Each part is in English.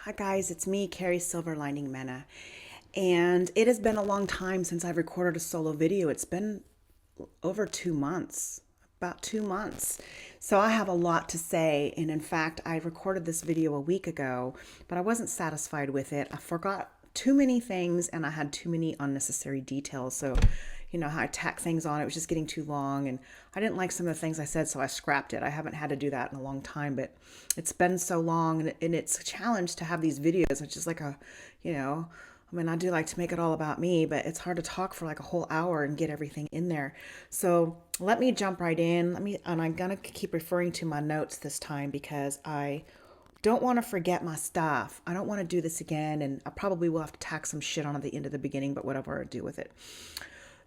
Hi guys, it's me, Carrie Silverlining Mena, and it has been a long time since I've recorded a solo video. It's been over 2 months, about 2 months. So I have a lot to say, and in fact, I recorded this video a week ago, but I wasn't satisfied with it. I forgot too many things and I had too many unnecessary details. So, you know how I tack things on, it was just getting too long and I didn't like some of the things I said, so I scrapped it. I haven't had to do that in a long time, but it's been so long and it's a challenge to have these videos. It's just like you know, I mean, I do like to make it all about me, but it's hard to talk for like a whole hour and get everything in there. So let me jump right in. And I'm gonna keep referring to my notes this time because I don't want to forget my stuff. I don't want to do this again, and I probably will have to tack some shit on at the end of the beginning, but whatever I do with it.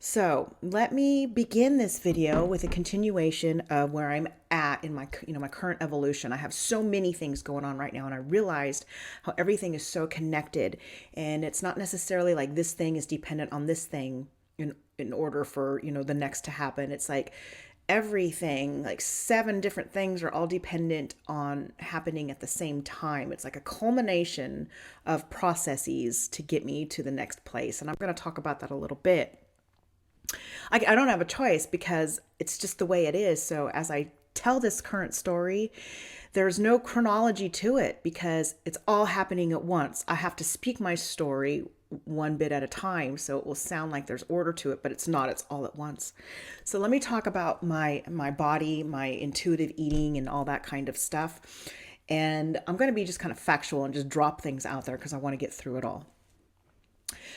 So let me begin this video with a continuation of where I'm at in my current evolution. I have so many things going on right now, and I realized how everything is so connected, and it's not necessarily like this thing is dependent on this thing in order for, the next to happen. It's like everything, like 7 different things are all dependent on happening at the same time. It's like a culmination of processes to get me to the next place. And I'm going to talk about that a little bit. I don't have a choice because it's just the way it is. So as I tell this current story, there's no chronology to it because it's all happening at once. I have to speak my story one bit at a time, so it will sound like there's order to it, but it's not. It's all at once. So let me talk about my body, my intuitive eating, and all that kind of stuff. And I'm going to be just kind of factual and just drop things out there because I want to get through it all.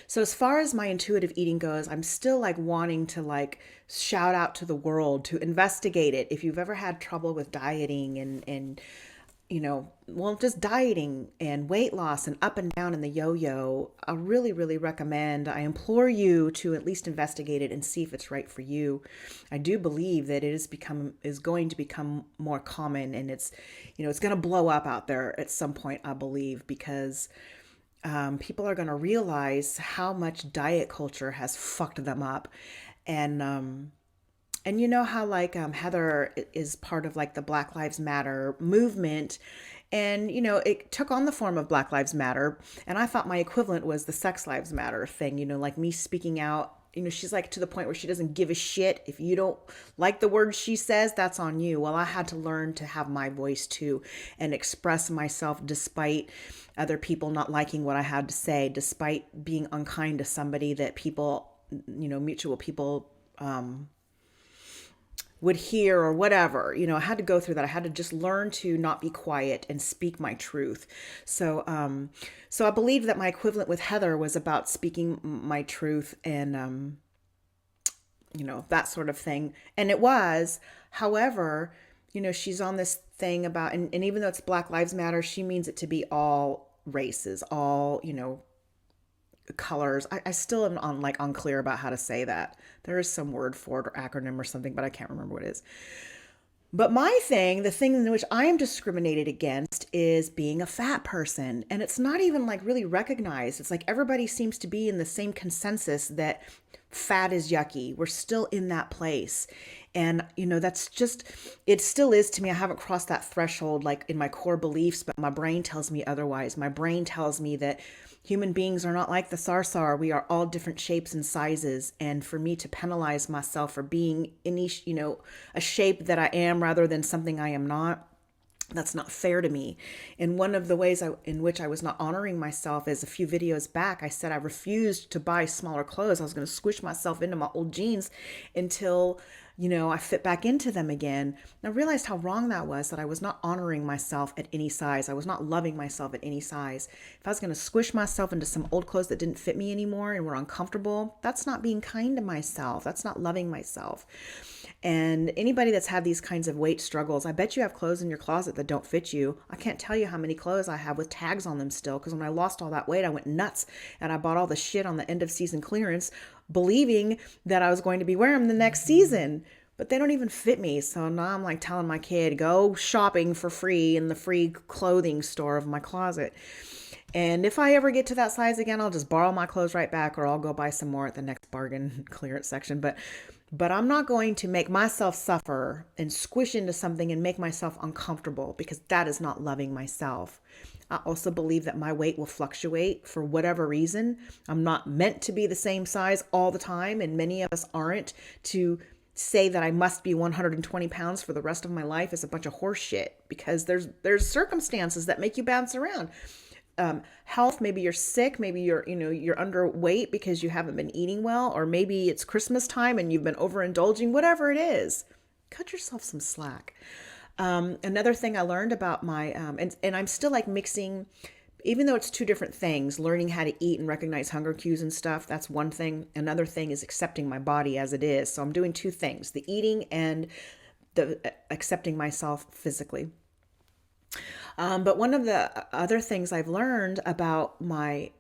So as far as my intuitive eating goes, I'm still like wanting to like shout out to the world to investigate it. If you've ever had trouble with dieting and just dieting and weight loss and up and down in the yo-yo, I really, really recommend, I implore you to at least investigate it and see if it's right for you. I do believe that it is going to become more common, and it's going to blow up out there at some point, I believe, because people are going to realize how much diet culture has fucked them up. And you know how like Heather is part of like the Black Lives Matter movement, and it took on the form of Black Lives Matter, and I thought my equivalent was the Sex Lives Matter thing, like me speaking out. She's like to the point where she doesn't give a shit. If you don't like the words she says, that's on you. Well, I had to learn to have my voice too and express myself despite other people not liking what I had to say, despite being unkind to somebody that people, mutual people, would hear or whatever. I had to go through that. I had to just learn to not be quiet and speak my truth. So I believed that my equivalent with Heather was about speaking my truth and, that sort of thing. And it was, however, she's on this thing about, and even though it's Black Lives Matter, she means it to be all races, all, colors. I still am unclear about how to say that. There is some word for it or acronym or something, but I can't remember what it is. But the thing in which I am discriminated against is being a fat person. And it's not even like really recognized. It's like everybody seems to be in the same consensus that fat is yucky. We're still in that place. And, that's just, it still is to me. I haven't crossed that threshold like in my core beliefs, but my brain tells me otherwise. My brain tells me that human beings are not like the Sarsar. We are all different shapes and sizes. And for me to penalize myself for being in each, a shape that I am rather than something I am not, that's not fair to me. And one of the ways in which I was not honoring myself is a few videos back, I said I refused to buy smaller clothes. I was going to squish myself into my old jeans until I fit back into them again. And I realized how wrong that was, that I was not honoring myself at any size. I was not loving myself at any size. If I was going to squish myself into some old clothes that didn't fit me anymore and were uncomfortable, that's not being kind to myself. That's not loving myself. And anybody that's had these kinds of weight struggles, I bet you have clothes in your closet that don't fit you. I can't tell you how many clothes I have with tags on them still, because when I lost all that weight, I went nuts and I bought all the shit on the end of season clearance, believing that I was going to be wearing them the next season, but they don't even fit me. So now I'm like telling my kid, go shopping for free in the free clothing store of my closet. And if I ever get to that size again, I'll just borrow my clothes right back, or I'll go buy some more at the next bargain clearance section. But but I'm not going to make myself suffer and squish into something and make myself uncomfortable, because that is not loving myself. I also believe that my weight will fluctuate for whatever reason. I'm not meant to be the same size all the time, and many of us aren't. To say that I must be 120 pounds for the rest of my life is a bunch of horse shit, because there's circumstances that make you bounce around. Health, maybe you're sick, maybe you're underweight because you haven't been eating well, or maybe it's Christmas time and you've been overindulging. Whatever it is, cut yourself some slack. Another thing I learned about my and I'm still like mixing, even though it's two different things. Learning how to eat and recognize hunger cues and stuff, that's one thing. Another thing is accepting my body as it is. So I'm doing two things: the eating and the accepting myself physically. But one of the other things I've learned about my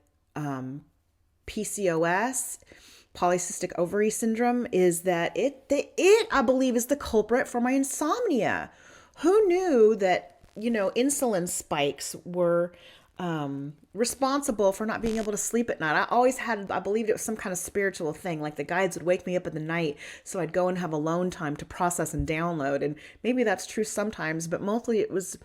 PCOS, polycystic ovary syndrome, is that it I believe is the culprit for my insomnia. Who knew that, insulin spikes were responsible for not being able to sleep at night? I believed it was some kind of spiritual thing. Like the guides would wake me up in the night so I'd go and have alone time to process and download. And maybe that's true sometimes, but mostly it was,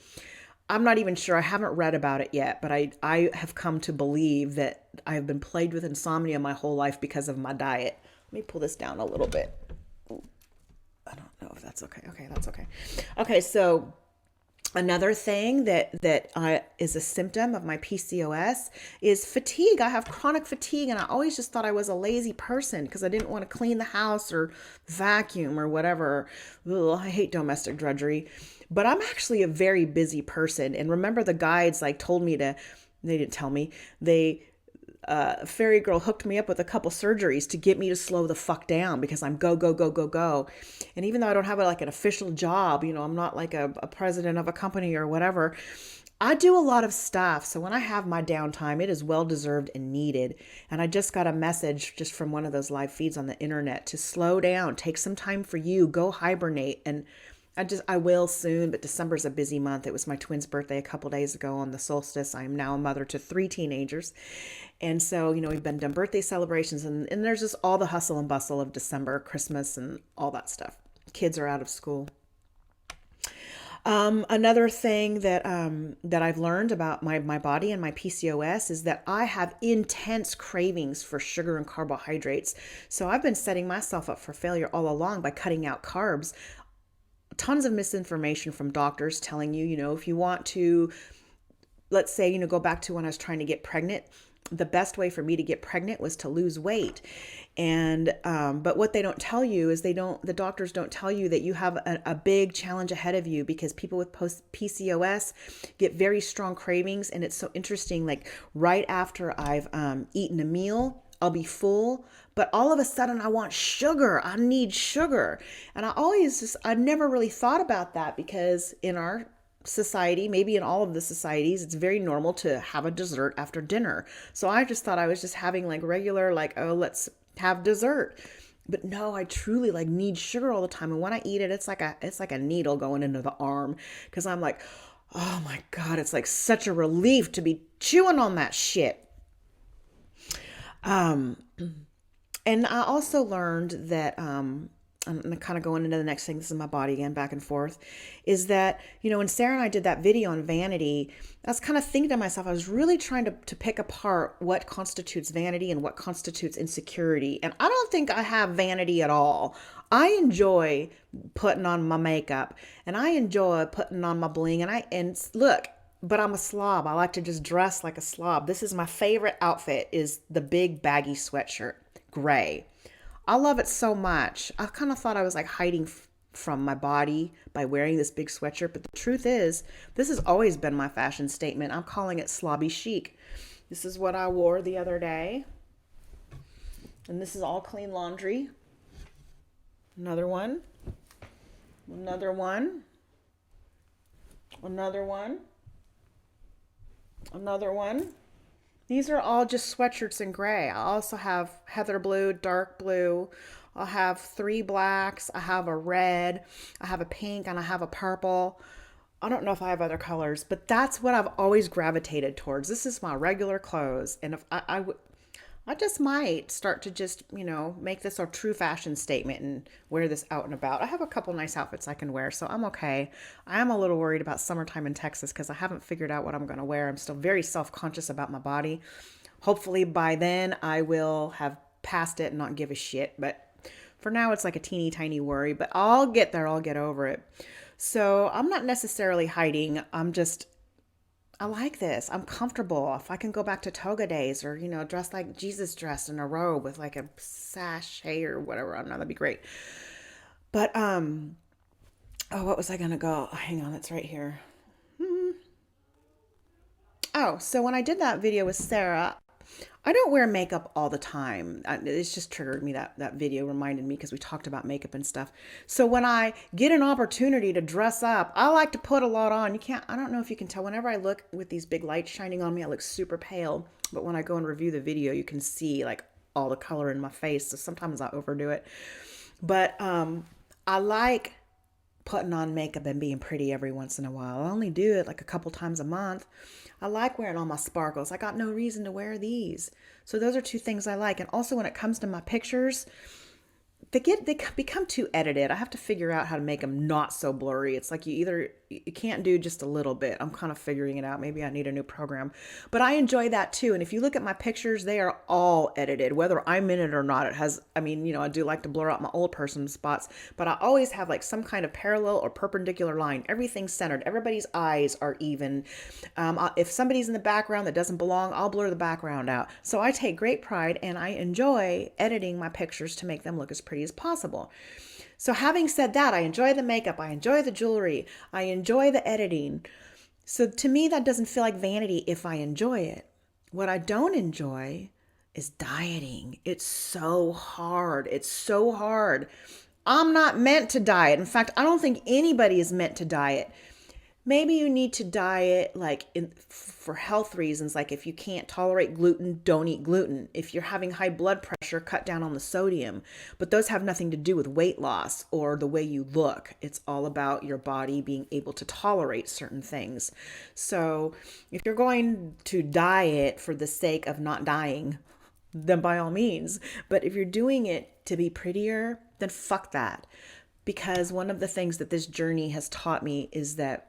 I'm not even sure. I haven't read about it yet, but I have come to believe that I've been plagued with insomnia my whole life because of my diet. Let me pull this down a little bit. I don't know if that's okay. Okay, that's okay. Okay, so another thing that is a symptom of my PCOS is fatigue. I have chronic fatigue, and I always just thought I was a lazy person because I didn't want to clean the house or vacuum or whatever. Ugh, I hate domestic drudgery. But I'm actually a very busy person. And remember, the guides told me to, they didn't tell me, fairy girl hooked me up with a couple surgeries to get me to slow the fuck down, because I'm go, go, go, go, go. And even though I don't have an official job, I'm not like a president of a company or whatever, I do a lot of stuff. So when I have my downtime, it is well deserved and needed. And I just got a message just from one of those live feeds on the internet to slow down, take some time for you, go hibernate. And I will soon, but December's a busy month. It was my twin's birthday a couple days ago on the solstice. I am now a mother to 3 teenagers. And so, we've been done birthday celebrations, and there's just all the hustle and bustle of December, Christmas, and all that stuff. Kids are out of school. Another thing that I've learned about my body and my PCOS is that I have intense cravings for sugar and carbohydrates. So I've been setting myself up for failure all along by cutting out carbs. Tons of misinformation from doctors telling you, if you want to, let's say, go back to when I was trying to get pregnant, the best way for me to get pregnant was to lose weight. And, but what they don't tell you is the doctors don't tell you that you have a big challenge ahead of you, because people with PCOS get very strong cravings. And it's so interesting. Like right after I've eaten a meal, I'll be full, but all of a sudden I want sugar. I need sugar. And I never really thought about that, because in our society, maybe in all of the societies, it's very normal to have a dessert after dinner. So I just thought I was just having regular, oh, let's have dessert. But no, I truly need sugar all the time. And when I eat it, it's like a needle going into the arm, because I'm like, oh my God, it's such a relief to be chewing on that shit. And I also learned that, I'm kind of going into the next thing. This is my body again, back and forth, is that, when Sarah and I did that video on vanity, I was kind of thinking to myself, I was really trying to pick apart what constitutes vanity and what constitutes insecurity. And I don't think I have vanity at all. I enjoy putting on my makeup, and I enjoy putting on my bling, and look, but I'm a slob. I like to just dress like a slob. This is my favorite outfit, is the big baggy sweatshirt, gray. I love it so much. I kind of thought I was hiding from my body by wearing this big sweatshirt. But the truth is, this has always been my fashion statement. I'm calling it slobby chic. This is what I wore the other day. And this is all clean laundry. Another one. Another one. Another one. Another one. These are all just sweatshirts in gray. I also have heather blue, dark blue. I'll have 3 blacks. I have a red. I have a pink, and I have a purple. I don't know if I have other colors, but that's what I've always gravitated towards. This is my regular clothes. And if I I just might start to just, make this a true fashion statement and wear this out and about. I have a couple nice outfits I can wear, so I'm okay. I am a little worried about summertime in Texas because I haven't figured out what I'm going to wear. I'm still very self-conscious about my body. Hopefully by then I will have passed it and not give a shit, but for now it's like a teeny tiny worry, but I'll get there. I'll get over it. So I'm not necessarily hiding. I like this. I'm comfortable. If I can go back to toga days or, dress like Jesus dressed in a robe with like a sachet or whatever, I don't know, that'd be great. But, oh, what was I going to go? Hang on, it's right here. Oh, so when I did that video with Sarah, I don't wear makeup all the time. It's just triggered me, that video reminded me because we talked about makeup and stuff. So when I get an opportunity to dress up, I like to put a lot on. I don't know if you can tell, whenever I look with these big lights shining on me, I look super pale. But when I go and review the video, you can see like all the color in my face. So sometimes I overdo it. But I like putting on makeup and being pretty every once in a while. I only do it like a couple times a month. I like wearing all my sparkles. I got no reason to wear these. So those are two things I like. And also when it comes to my pictures, they become too edited. I have to figure out how to make them not so blurry. It's like you can't do just a little bit. I'm kind of figuring it out. Maybe I need a new program, but I enjoy that too. And if you look at my pictures, they are all edited, whether I'm in it or not. It has, I do like to blur out my old person spots, but I always have like some kind of parallel or perpendicular line. Everything's centered. Everybody's eyes are even. If somebody's in the background that doesn't belong, I'll blur the background out. So I take great pride and I enjoy editing my pictures to make them look as pretty as possible. So having said that, I enjoy the makeup, I enjoy the jewelry, I enjoy the editing. So to me, that doesn't feel like vanity if I enjoy it. What I don't enjoy is dieting. It's so hard. It's so hard. I'm not meant to diet. In fact, I don't think anybody is meant to diet. Maybe you need to diet for health reasons, like if you can't tolerate gluten, don't eat gluten. If you're having high blood pressure, cut down on the sodium. But those have nothing to do with weight loss or the way you look. It's all about your body being able to tolerate certain things. So if you're going to diet for the sake of not dying, then by all means. But if you're doing it to be prettier, then fuck that. Because one of the things that this journey has taught me is that,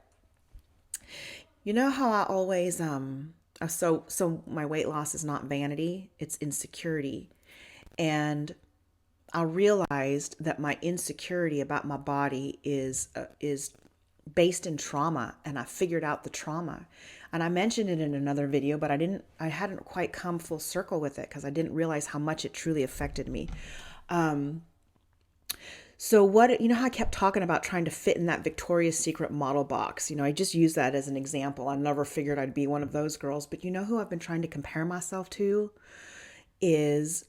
you know how I always so my weight loss is not vanity, it's insecurity. And I realized that my insecurity about my body is based in trauma, and I figured out the trauma. And I mentioned it in another video, but I hadn't quite come full circle with it because I didn't realize how much it truly affected me. So how I kept talking about trying to fit in that Victoria's Secret model box. I just use that as an example. I never figured I'd be one of those girls, but who I've been trying to compare myself to is,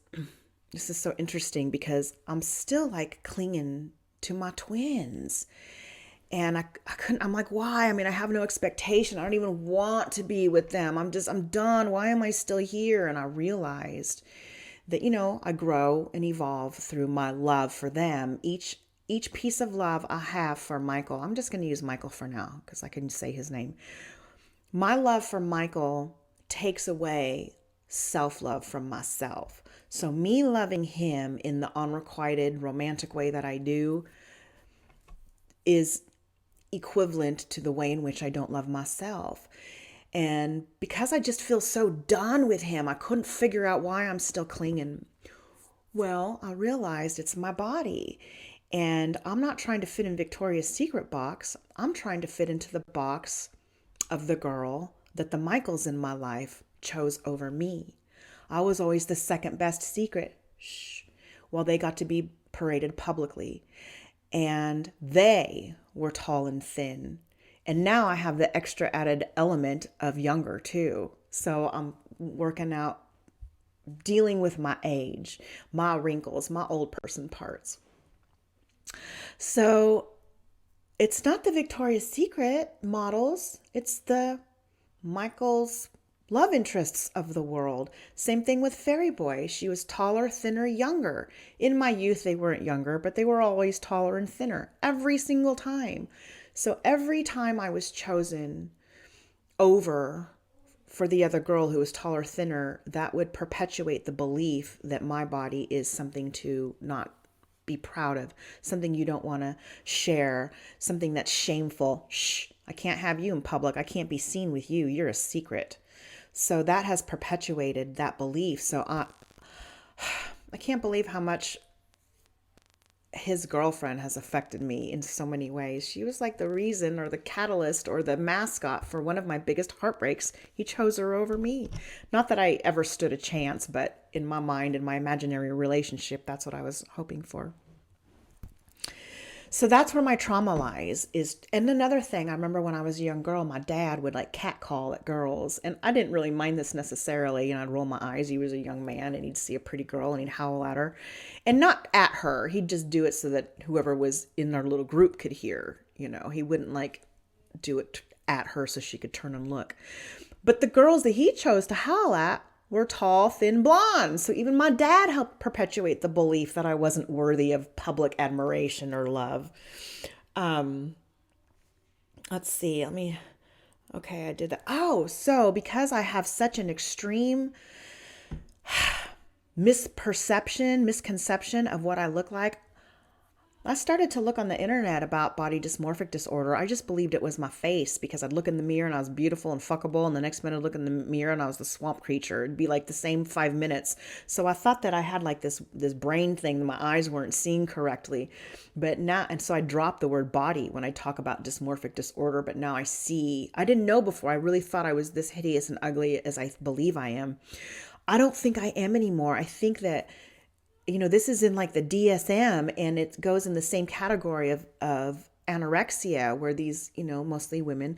this is so interesting because I'm still like clinging to my twins. And I couldn't, I'm like, why? I have no expectation. I don't even want to be with them. I'm done. Why am I still here? And I realized that, I grow and evolve through my love for them. Each piece of love I have for Michael, I'm just going to use Michael for now because I can say his name. My love for Michael takes away self-love from myself. So me loving him in the unrequited romantic way that I do is equivalent to the way in which I don't love myself. And because I just feel so done with him, I couldn't figure out why I'm still clinging. Well, I realized it's my body. And I'm not trying to fit in Victoria's Secret box. I'm trying to fit into the box of the girl that the Michaels in my life chose over me. I was always the second best secret. Shh. Well, they got to be paraded publicly. And they were tall and thin. And now I have the extra added element of younger too. So I'm working out, dealing with my age, my wrinkles, my old person parts. So it's not the Victoria's Secret models. It's the Michael's love interests of the world. Same thing with Fairy Boy. She was taller, thinner, younger. In my youth, they weren't younger, but they were always taller and thinner every single time. So every time I was chosen over for the other girl who was taller, thinner, that would perpetuate the belief that my body is something to not be proud of, something you don't want to share, something that's shameful. Shh, I can't have you in public. I can't be seen with you. You're a secret. So that has perpetuated that belief. So I can't believe how much his girlfriend has affected me in so many ways. She was like the reason or the catalyst or the mascot for one of my biggest heartbreaks. He chose her over me. Not that I ever stood a chance, but in my mind, in my imaginary relationship, that's what I was hoping for. So that's where my trauma lies is. And another thing, I remember when I was a young girl, my dad would like catcall at girls. And I didn't really mind this necessarily. And I'd roll my eyes. He was a young man and he'd see a pretty girl and he'd howl at her, and not at her. He'd just do it so that whoever was in our little group could hear, he wouldn't like do it at her so she could turn and look. But the girls that he chose to howl at were tall, thin blondes. So even my dad helped perpetuate the belief that I wasn't worthy of public admiration or love. Let's see. Okay, I did that. Oh, so because I have such an extreme misconception of what I look like, I started to look on the internet about body dysmorphic disorder. I just believed it was my face because I'd look in the mirror and I was beautiful and fuckable. And the next minute I'd look in the mirror and I was the swamp creature. It'd be like the same 5 minutes. So I thought that I had like this brain thing that my eyes weren't seeing correctly. But now, and so I dropped the word body when I talk about dysmorphic disorder. But now I didn't know before. I really thought I was this hideous and ugly as I believe I am. I don't think I am anymore. I think that this is in like the DSM and it goes in the same category of anorexia, where these, mostly women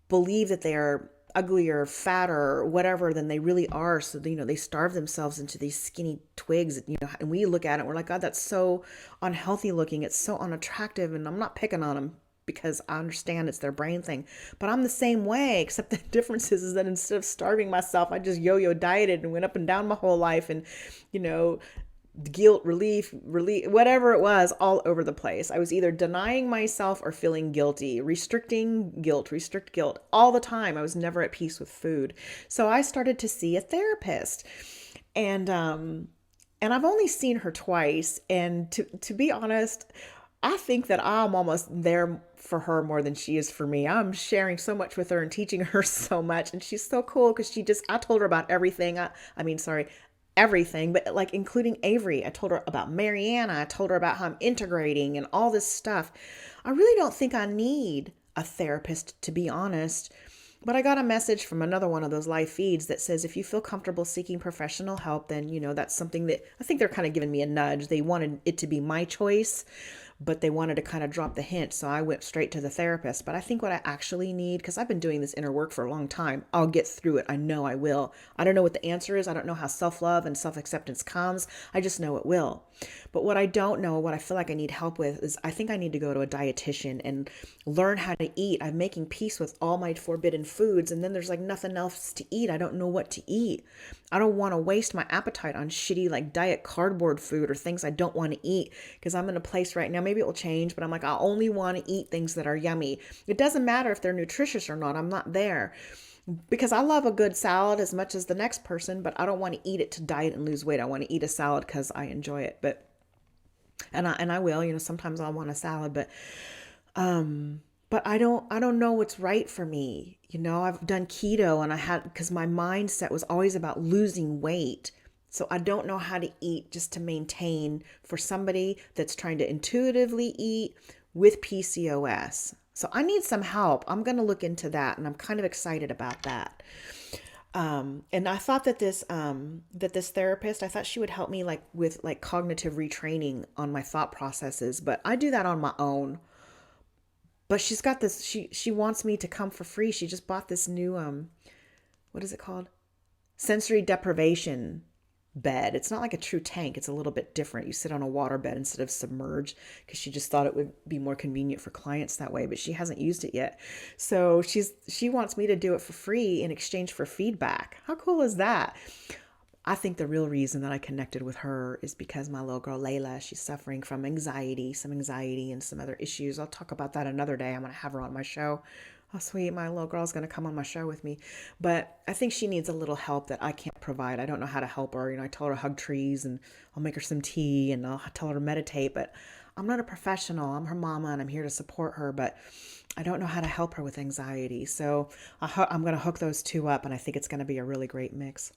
believe that they are uglier, fatter, or whatever than they really are. So, they starve themselves into these skinny twigs, and we look at it, we're like, God, that's so unhealthy looking. It's so unattractive. And I'm not picking on them because I understand it's their brain thing, but I'm the same way, except the difference is that instead of starving myself, I just yo-yo dieted and went up and down my whole life. And, guilt, relief, whatever it was, all over the place. I was either denying myself or feeling guilty, restrict guilt all the time. I was never at peace with food. So I started to see a therapist, and I've only seen her twice. And to be honest, I think that I'm almost there for her more than she is for me. I'm sharing so much with her and teaching her so much. And she's so cool because I told her about everything. Everything, but like including Avery. I told her about Mariana. I told her about how I'm integrating and all this stuff. I really don't think I need a therapist, to be honest. But I got a message from another one of those live feeds that says, if you feel comfortable seeking professional help, then, that's something that I think they're kind of giving me a nudge. They wanted it to be my choice, but they wanted to kind of drop the hint. So I went straight to the therapist. But I think what I actually need, because I've been doing this inner work for a long time, I'll get through it. I know I will. I don't know what the answer is. I don't know how self-love and self-acceptance comes. I just know it will. But what I don't know, what I feel like I need help with, is I think I need to go to a dietitian and learn how to eat. I'm making peace with all my forbidden foods, and then there's like nothing else to eat. I don't know what to eat. I don't want to waste my appetite on shitty like diet cardboard food or things I don't want to eat, because I'm in a place right now, maybe it will change, but I'm like, I only want to eat things that are yummy. It doesn't matter if they're nutritious or not. I'm not there. Because I love a good salad as much as the next person, but I don't want to eat it to diet and lose weight. I want to eat a salad because I enjoy it. And I will, sometimes I'll want a salad, but I don't know what's right for me. I've done keto and because my mindset was always about losing weight. So I don't know how to eat just to maintain for somebody that's trying to intuitively eat with PCOS. So I need some help. I'm going to look into that, and I'm kind of excited about that. And I thought that this therapist, I thought she would help me with cognitive retraining on my thought processes, but I do that on my own. But she's got this, she wants me to come for free. She just bought this new, what is it called? Sensory deprivation bed. It's not like a true tank. It's a little bit different. You sit on a water bed instead of submerged, because she just thought it would be more convenient for clients that way, but she hasn't used it yet. So she wants me to do it for free in exchange for feedback. How cool is that? I think the real reason that I connected with her is because my little girl Layla, she's suffering from some anxiety and some other issues. I'll talk about that another day. I'm going to have her on my show. Oh, sweet. My little girl's going to come on my show with me. But I think she needs a little help that I can't provide. I don't know how to help her. I tell her to hug trees and I'll make her some tea and I'll tell her to meditate. But I'm not a professional. I'm her mama and I'm here to support her. But I don't know how to help her with anxiety. So I'm going to hook those two up and I think it's going to be a really great mix.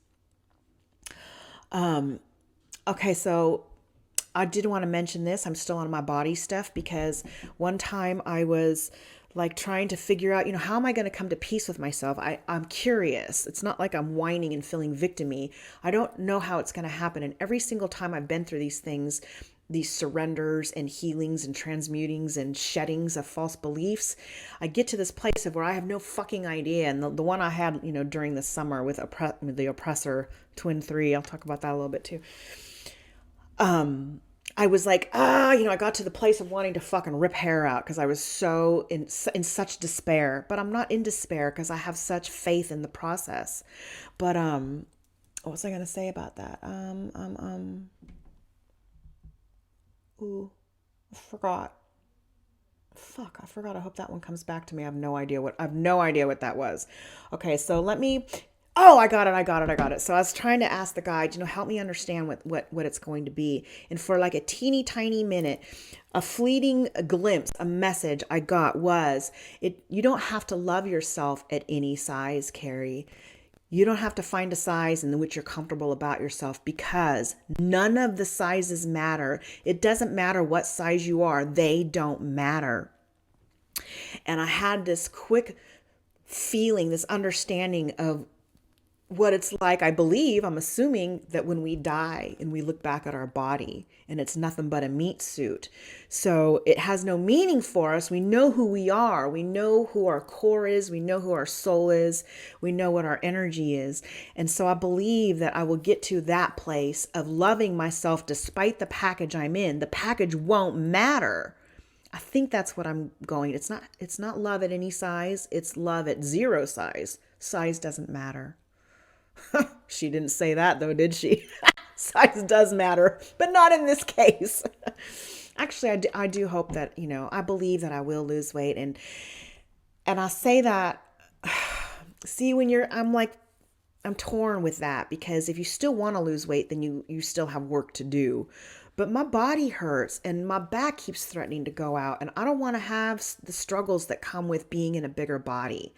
Okay, so I did want to mention this. I'm still on my body stuff because one time I was like trying to figure out, how am I going to come to peace with myself? I'm curious. It's not like I'm whining and feeling victim-y. I don't know how it's going to happen. And every single time I've been through these things, these surrenders and healings and transmutings and sheddings of false beliefs, I get to this place of where I have no fucking idea. And the one I had, during the summer with the oppressor twin 3, I'll talk about that a little bit too. I was like, I got to the place of wanting to fucking rip hair out because I was so in such despair. But I'm not in despair because I have such faith in the process. But what was I gonna say about that? Ooh, I forgot. Fuck, I forgot. I hope that one comes back to me. I have no idea what that was. Okay, so let me. Oh, I got it. So I was trying to ask the guide, help me understand what it's going to be. And for like a teeny tiny minute, a fleeting glimpse, a message I got was, you don't have to love yourself at any size, Carrie. You don't have to find a size in which you're comfortable about yourself because none of the sizes matter. It doesn't matter what size you are. They don't matter. And I had this quick feeling, this understanding of what it's like. I'm assuming that when we die and we look back at our body and it's nothing but a meat suit. So it has no meaning for us. We know who we are. We know who our core is. We know who our soul is. We know what our energy is. And so I believe that I will get to that place of loving myself despite the package I'm in. The package won't matter. I think that's what I'm going. It's not love at any size. It's love at zero size. Size doesn't matter. She didn't say that though, did she? Size does matter, but not in this case. Actually, I do hope that, I believe that I will lose weight. And I say that, see, I'm torn with that because if you still want to lose weight, then you still have work to do. But my body hurts and my back keeps threatening to go out. And I don't want to have the struggles that come with being in a bigger body.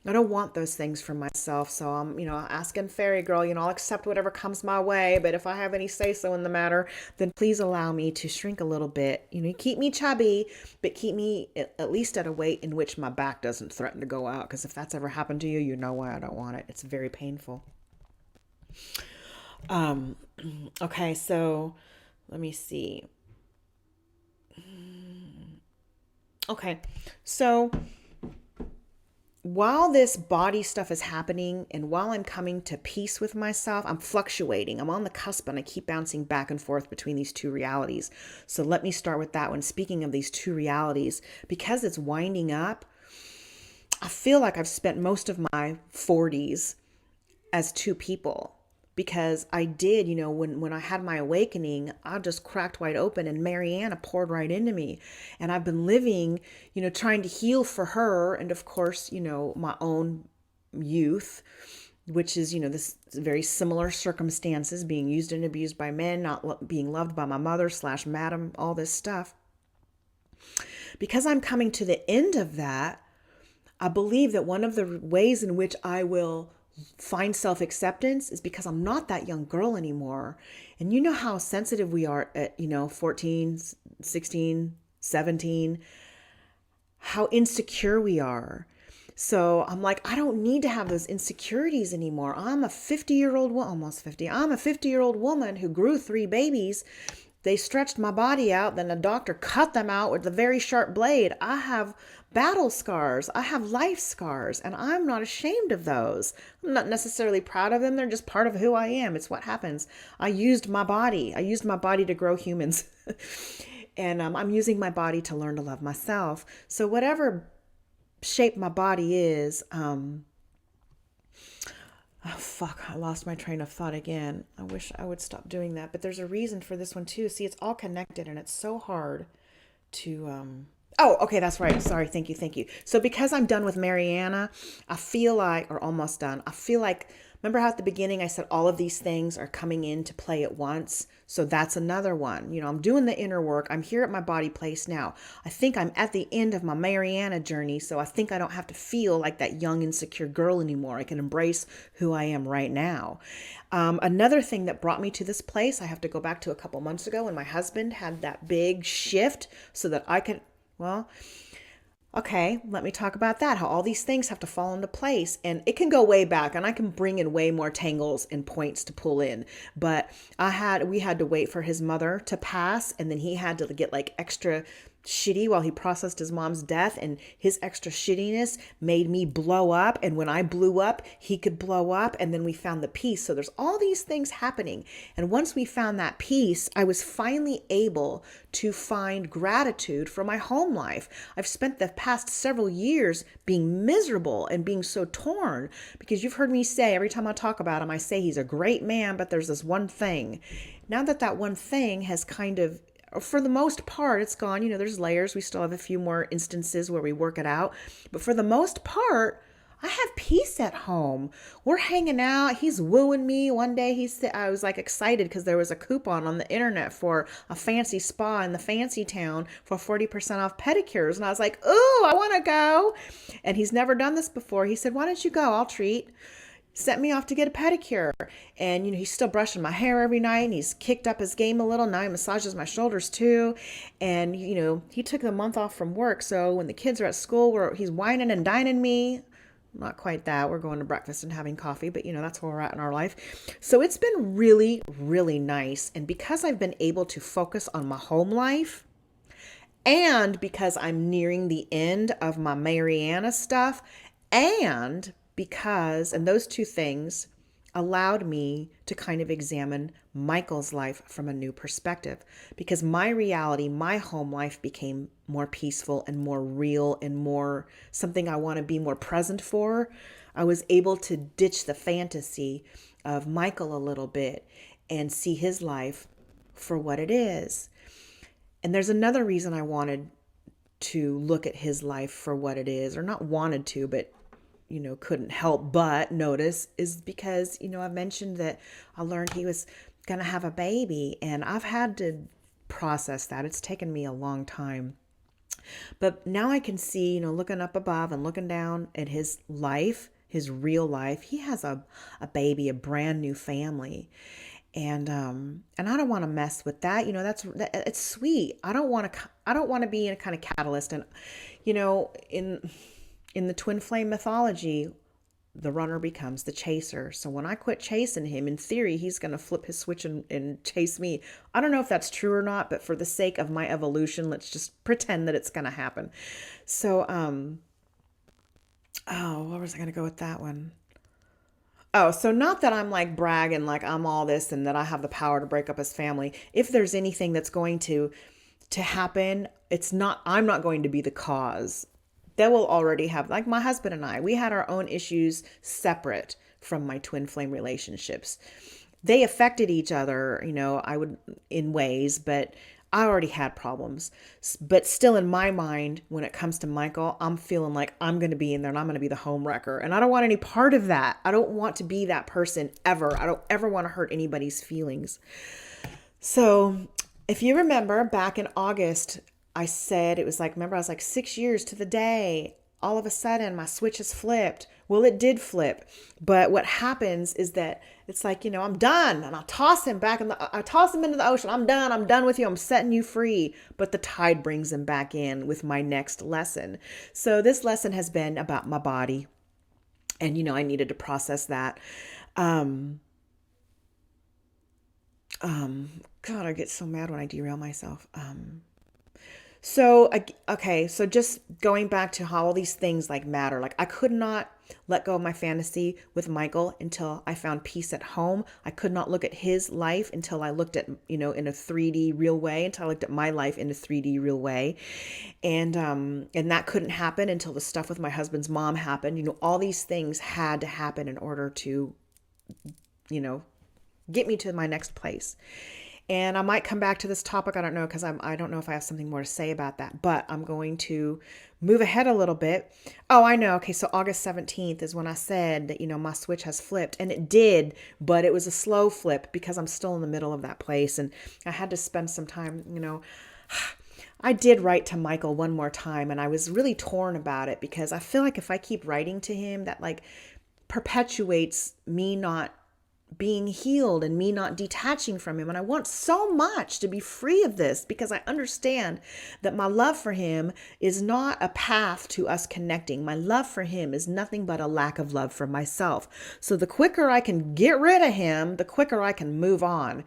I don't want those things for myself. So I'm, asking Fairy Girl, I'll accept whatever comes my way. But if I have any say so in the matter, then please allow me to shrink a little bit. Keep me chubby, but keep me at least at a weight in which my back doesn't threaten to go out. Because if that's ever happened to you, you know why I don't want it. It's very painful. Okay, so let me see. Okay, so while this body stuff is happening and while I'm coming to peace with myself, I'm fluctuating. I'm on the cusp and I keep bouncing back and forth between these two realities. So let me start with that one. Speaking of these two realities, because it's winding up, I feel like I've spent most of my 40s as two people. Because I did, when I had my awakening, I just cracked wide open and Mariana poured right into me. And I've been living, trying to heal for her. And of course, my own youth, which is, this very similar circumstances, being used and abused by men, not being loved by my mother / madam, all this stuff. Because I'm coming to the end of that, I believe that one of the ways in which I will find self-acceptance is because I'm not that young girl anymore. And you know how sensitive we are at, 14, 16, 17, how insecure we are. So I'm like, I don't need to have those insecurities anymore. I'm a 50-year-old, almost 50. I'm a 50-year-old woman who grew 3 babies. They stretched my body out. Then the doctor cut them out with a very sharp blade. I have battle scars. I have life scars, and I'm not ashamed of those. I'm not necessarily proud of them. They're just part of who I am. It's what happens. I used my body to grow humans. And I'm using my body to learn to love myself. So whatever shape my body is, oh, fuck, I lost my train of thought again. I wish I would stop doing that. But there's a reason for this one too. See, it's all connected and it's so hard to Oh, okay, that's right. Sorry, thank you, thank you. So because I'm done with Mariana, I feel like, or almost done, I feel like, remember how at the beginning I said all of these things are coming into play at once? So that's another one. I'm doing the inner work. I'm here at my body place now. I think I'm at the end of my Mariana journey, so I think I don't have to feel like that young, insecure girl anymore. I can embrace who I am right now. Another thing that brought me to this place, I have to go back to a couple months ago when my husband had that big shift so that I could, well, okay, let me talk about that. How all these things have to fall into place. And it can go way back and I can bring in way more tangles and points to pull in. But we had to wait for his mother to pass, and then he had to get like extra shitty while he processed his mom's death, and his extra shittiness made me blow up, and when I blew up he could blow up, and then we found the peace. So there's all these things happening, and once we found that peace, I was finally able to find gratitude for my home life. I've spent the past several years being miserable and being so torn, because you've heard me say every time I talk about him, I say he's a great man, but there's this one thing. Now that one thing has kind of, for the most part, it's gone. There's layers. We still have a few more instances where we work it out. But for the most part, I have peace at home. We're hanging out. He's wooing me. One day I was like excited because there was a coupon on the internet for a fancy spa in the fancy town for 40% off pedicures. And I was like, ooh, I want to go. And he's never done this before. He said, why don't you go? I'll treat. Sent me off to get a pedicure, and he's still brushing my hair every night, and he's kicked up his game a little. Now he massages my shoulders too, and he took the month off from work, so when the kids are at school, he's whining and dining me. Not quite that, we're going to breakfast and having coffee, but that's where we're at in our life. So it's been really, really nice. And because I've been able to focus on my home life, and because I'm nearing the end of my Mariana stuff, and those two things allowed me to kind of examine Michael's life from a new perspective, because my reality, my home life became more peaceful and more real and more something I want to be more present for. I was able to ditch the fantasy of Michael a little bit and see his life for what it is. And there's another reason I wanted to look at his life for what it is, or not wanted to, but couldn't help but notice, is because, I've mentioned that I learned he was going to have a baby, and I've had to process that. It's taken me a long time. But now I can see, looking up above and looking down at his life, his real life, he has a baby, a brand new family. And I don't want to mess with that. It's sweet. I don't want to be a kind of catalyst. And, in the twin flame mythology, the runner becomes the chaser. So when I quit chasing him, in theory, he's going to flip his switch and chase me. I don't know if that's true or not, but for the sake of my evolution, let's just pretend that it's going to happen. So, where was I going to go with that one? Oh, so not that I'm like bragging like I'm all this and that I have the power to break up his family. If there's anything that's going to happen, I'm not going to be the cause. They will already have, like my husband and I, we had our own issues separate from my twin flame relationships. They affected each other, in ways, but I already had problems. But still in my mind, when it comes to Michael, I'm feeling like I'm going to be in there and I'm going to be the home wrecker. And I don't want any part of that. I don't want to be that person ever. I don't ever want to hurt anybody's feelings. So if you remember back in August, I said, it was like, remember, I was like 6 years to the day. All of a sudden, my switch has flipped. Well, it did flip. But what happens is that it's like, I'm done. And I toss him into the ocean. I'm done with you. I'm setting you free. But the tide brings him back in with my next lesson. So this lesson has been about my body. And, I needed to process that. God, I get so mad when I derail myself. So just going back to how all these things like matter. Like I could not let go of my fantasy with Michael until I found peace at home. I could not look at his life until I looked at, in a 3D real way, until I looked at my life in a 3D real way. And that couldn't happen until the stuff with my husband's mom happened. All these things had to happen in order to, get me to my next place. And I might come back to this topic. I don't know, because I don't know if I have something more to say about that, but I'm going to move ahead a little bit. Oh, I know. Okay, so August 17th is when I said that, my switch has flipped, and it did, but it was a slow flip because I'm still in the middle of that place, and I had to spend some time. I did write to Michael one more time, and I was really torn about it because I feel like if I keep writing to him, that like perpetuates me not being healed and me not detaching from him. And I want so much to be free of this because I understand that my love for him is not a path to us connecting. My love for him is nothing but a lack of love for myself. So the quicker I can get rid of him, the quicker I can move on.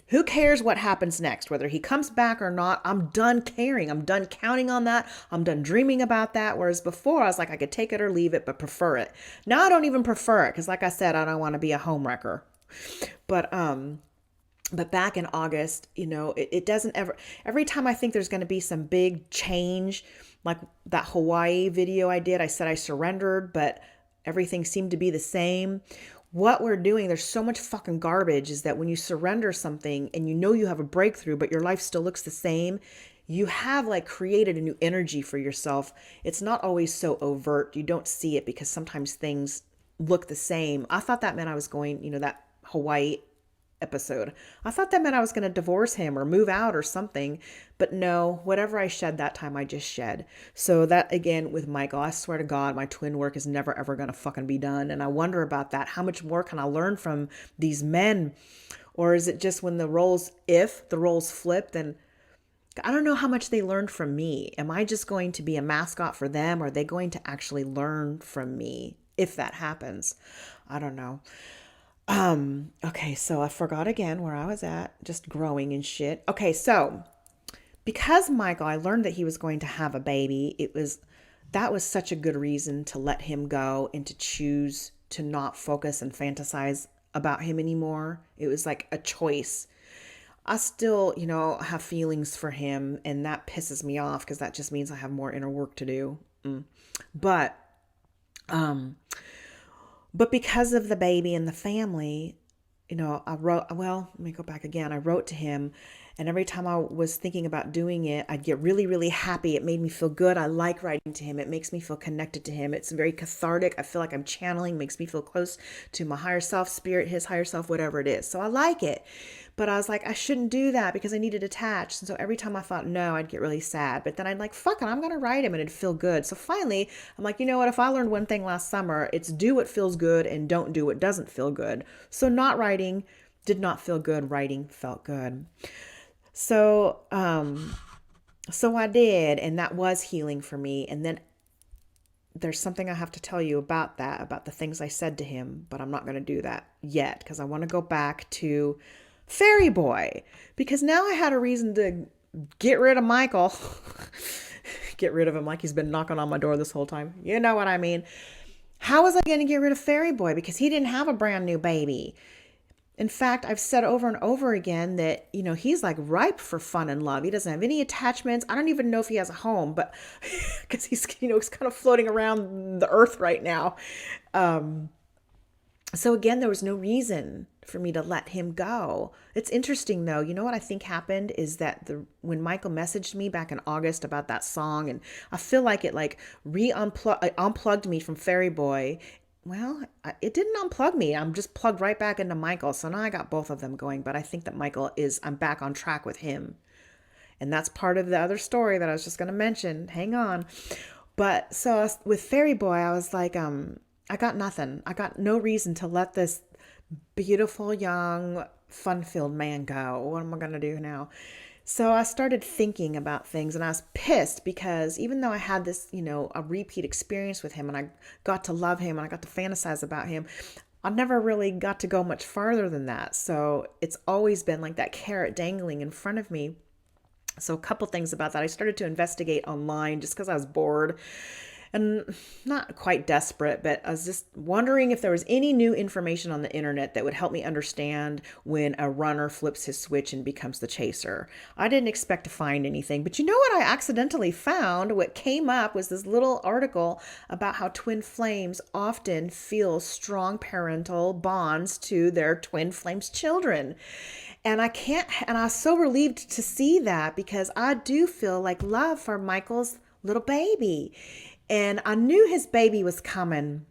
Who cares what happens next, whether he comes back or not? I'm done caring. I'm done counting on that. I'm done dreaming about that. Whereas before I was like, I could take it or leave it, but prefer it. Now I don't even prefer it because, like I said, I don't want to be a homewrecker. But back in August, it doesn't ever, every time I think there's going to be some big change, like that Hawaii video I did, I said I surrendered, but everything seemed to be the same. What we're doing, there's so much fucking garbage, is that when you surrender something and you have a breakthrough, but your life still looks the same, you have like created a new energy for yourself. It's not always so overt. You don't see it because sometimes things look the same. I thought that meant I was going, that Hawaii episode, I thought that meant I was going to divorce him or move out or something. But no, whatever I shed that time, I just shed. So that, again, with Michael, I swear to God, my twin work is never, ever going to fucking be done. And I wonder about that. How much more can I learn from these men? Or is it just when if the roles flip, then I don't know how much they learned from me. Am I just going to be a mascot for them? Or are they going to actually learn from me if that happens? I don't know. Okay, so I forgot again where I was at, just growing and shit. Okay, so because Michael, I learned that he was going to have a baby. That was such a good reason to let him go and to choose to not focus and fantasize about him anymore. It was like a choice. I still, have feelings for him, and that pisses me off because that just means I have more inner work to do. But, But because of the baby and the family, let me go back again. I wrote to him, and every time I was thinking about doing it, I'd get really, really happy. It made me feel good. I like writing to him. It makes me feel connected to him. It's very cathartic. I feel like I'm channeling, makes me feel close to my higher self, spirit, his higher self, whatever it is. So I like it. But I was like, I shouldn't do that because I need to detach. And so every time I thought no, I'd get really sad. But then I'd like, fuck it, I'm going to write him and it'd feel good. So finally, I'm like, you know what? If I learned one thing last summer, it's do what feels good and don't do what doesn't feel good. So not writing did not feel good. Writing felt good. So I did. And that was healing for me. And then there's something I have to tell you about that, about the things I said to him, but I'm not going to do that yet because I want to go back to Fairy Boy, because now I had a reason to get rid of Michael. Get rid of him like he's been knocking on my door this whole time. You know what I mean? How was I going to get rid of Fairy Boy? Because he didn't have a brand new baby. In fact, I've said over and over again that, he's like ripe for fun and love. He doesn't have any attachments. I don't even know if he has a home, but because he's kind of floating around the earth right now. So again, there was no reason for me to let him go. It's interesting though. You know what I think happened is that when Michael messaged me back in August about that song, and I feel like it like unplugged me from Fairy Boy. Well, it didn't unplug me. I'm just plugged right back into Michael. So now I got both of them going, but I think that I'm back on track with him. And that's part of the other story that I was just going to mention. Hang on. But so with Fairy Boy, I was like, I got nothing. I got no reason to let this beautiful, young, fun-filled man go. What am I going to do now? So I started thinking about things, and I was pissed because even though I had this, a repeat experience with him, and I got to love him and I got to fantasize about him, I never really got to go much farther than that. So it's always been like that carrot dangling in front of me. So a couple things about that. I started to investigate online just because I was bored. and not quite desperate, but I was just wondering if there was any new information on the internet that would help me understand when a runner flips his switch and becomes the chaser. I didn't expect to find anything, but you know what I accidentally found? What came up was this little article about how twin flames often feel strong parental bonds to their twin flames children. And I was so relieved to see that because I do feel like love for Michael's little baby. And I knew his baby was coming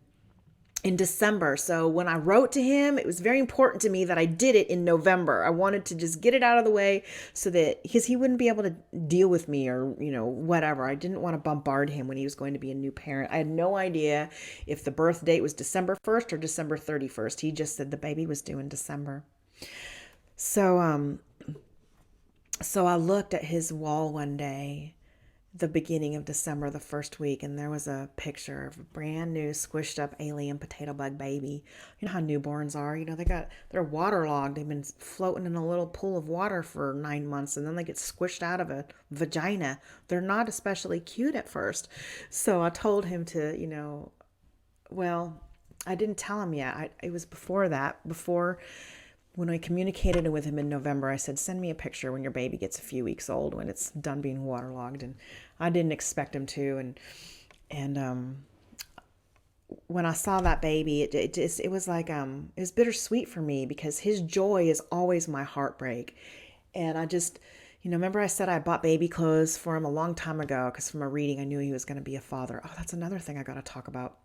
in December. So when I wrote to him, it was very important to me that I did it in November. I wanted to just get it out of the way so that because he wouldn't be able to deal with me or, whatever. I didn't want to bombard him when he was going to be a new parent. I had no idea if the birth date was December 1st or December 31st. He just said the baby was due in December. So so I looked at his wall one day, the beginning of December, the first week, and there was a picture of a brand new squished up alien potato bug baby. You know how newborns are, they're waterlogged. They've been floating in a little pool of water for 9 months and then they get squished out of a vagina. They're not especially cute at first. So I told him to, well, I didn't tell him yet. It was before that, when I communicated with him in November, I said, send me a picture when your baby gets a few weeks old, when it's done being waterlogged. And I didn't expect him to. And when I saw that baby, it was like, it was bittersweet for me because his joy is always my heartbreak. And I just, remember I said I bought baby clothes for him a long time ago because from a reading, I knew he was going to be a father. Oh, that's another thing I got to talk about.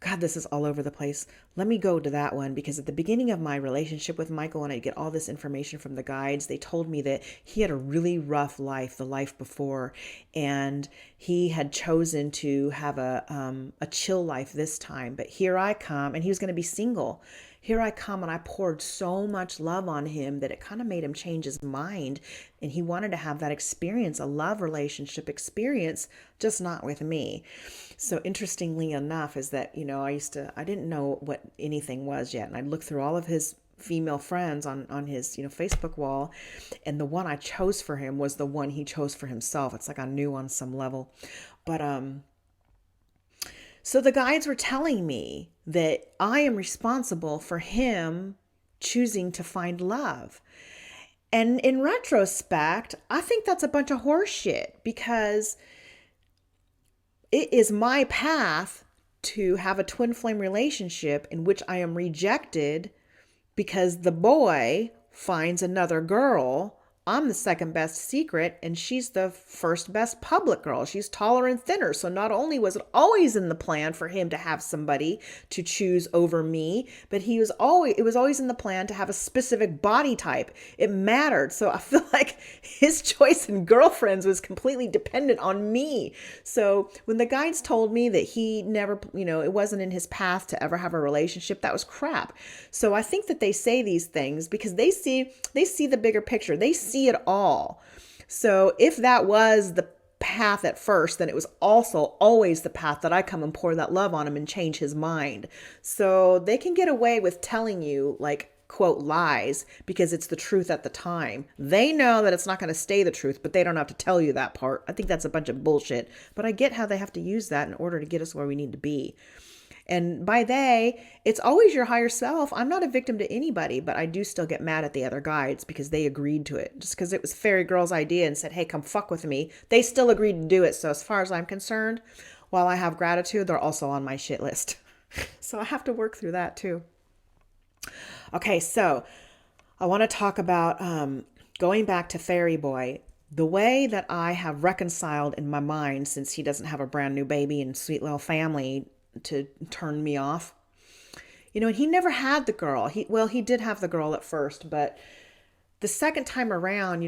God, this is all over the place. Let me go to that one because at the beginning of my relationship with Michael, and I get all this information from the guides, they told me that he had a really rough life, the life before, and he had chosen to have a chill life this time. But here I come, and he was going to be single. Here I come, and I poured so much love on him that it kind of made him change his mind, and he wanted to have that experience, a love relationship experience, just not with me. So interestingly enough is that, I didn't know what anything was yet. And I looked through all of his female friends on his, Facebook wall. And the one I chose for him was the one he chose for himself. It's like I knew on some level. But, so the guides were telling me that I am responsible for him choosing to find love. And in retrospect, I think that's a bunch of horse shit because it is my path to have a twin flame relationship in which I am rejected because the boy finds another girl. I'm the second best secret and she's the first best public girl. She's taller and thinner. So not only was it always in the plan for him to have somebody to choose over me, but it was always in the plan to have a specific body type. It mattered. So I feel like his choice in girlfriends was completely dependent on me. So when the guides told me that he never, it wasn't in his path to ever have a relationship, that was crap. So I think that they say these things because they see the bigger picture. They see it all. So if that was the path at first, then it was also always the path that I come and pour that love on him and change his mind. So they can get away with telling you like, quote, lies because it's the truth at the time. They know that it's not going to stay the truth, but they don't have to tell you that part. I think that's a bunch of bullshit, but I get how they have to use that in order to get us where we need to be. And by they, it's always your higher self. I'm not a victim to anybody, but I do still get mad at the other guides because they agreed to it. Just because it was Fairy Girl's idea and said, hey, come fuck with me. They still agreed to do it. So as far as I'm concerned, while I have gratitude, they're also on my shit list. So I have to work through that too. Okay, so I want to talk about going back to Fairy Boy. The way that I have reconciled in my mind since he doesn't have a brand new baby and sweet little family to turn me off. And he never had the girl. He did have the girl at first, but the second time around,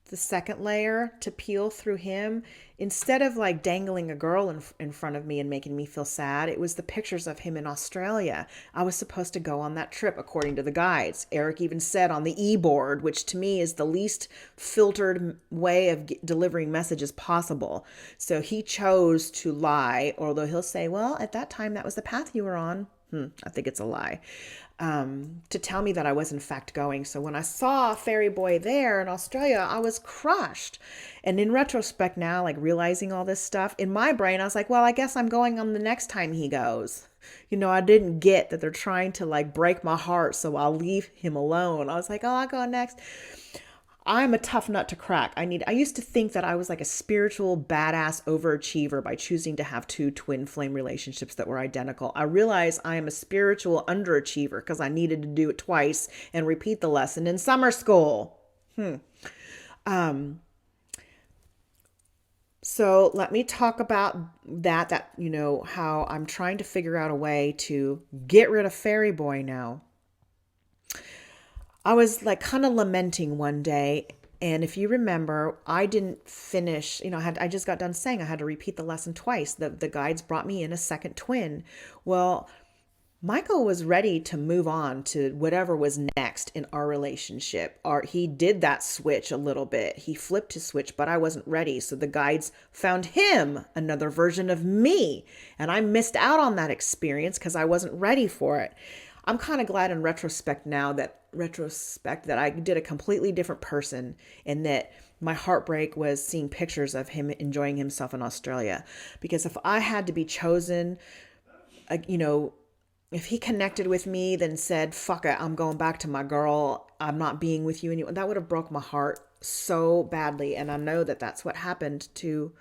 the second layer to peel through him, instead of like dangling a girl in front of me and making me feel sad, it was the pictures of him in Australia. I was supposed to go on that trip according to the guides. Eric even said on the e-board, which to me is the least filtered way of delivering messages possible. So he chose to lie, although he'll say, well, at that time, that was the path you were on. I think it's a lie, to tell me that I was in fact going. So when I saw Fairy Boy there in Australia, I was crushed. And in retrospect now, like realizing all this stuff in my brain, I was like, well, I guess I'm going on the next time he goes. I didn't get that they're trying to like break my heart, so I'll leave him alone. I was like, oh, I'll go next. I'm a tough nut to crack. I used to think that I was like a spiritual badass overachiever by choosing to have two twin flame relationships that were identical. I realize I am a spiritual underachiever because I needed to do it twice and repeat the lesson in summer school. So let me talk about that, how I'm trying to figure out a way to get rid of Fairy Boy now. I was like kind of lamenting one day. And if you remember, I didn't finish, I just got done saying I had to repeat the lesson twice. The guides brought me in a second twin. Well, Michael was ready to move on to whatever was next in our relationship. He did that switch a little bit. He flipped his switch, but I wasn't ready. So the guides found him another version of me. And I missed out on that experience because I wasn't ready for it. I'm kind of glad in retrospect that I did a completely different person, and that my heartbreak was seeing pictures of him enjoying himself in Australia. Because if I had to be chosen, if he connected with me, then said, fuck it, I'm going back to my girl, I'm not being with you anymore, that would have broke my heart so badly. And I know that that's what happened to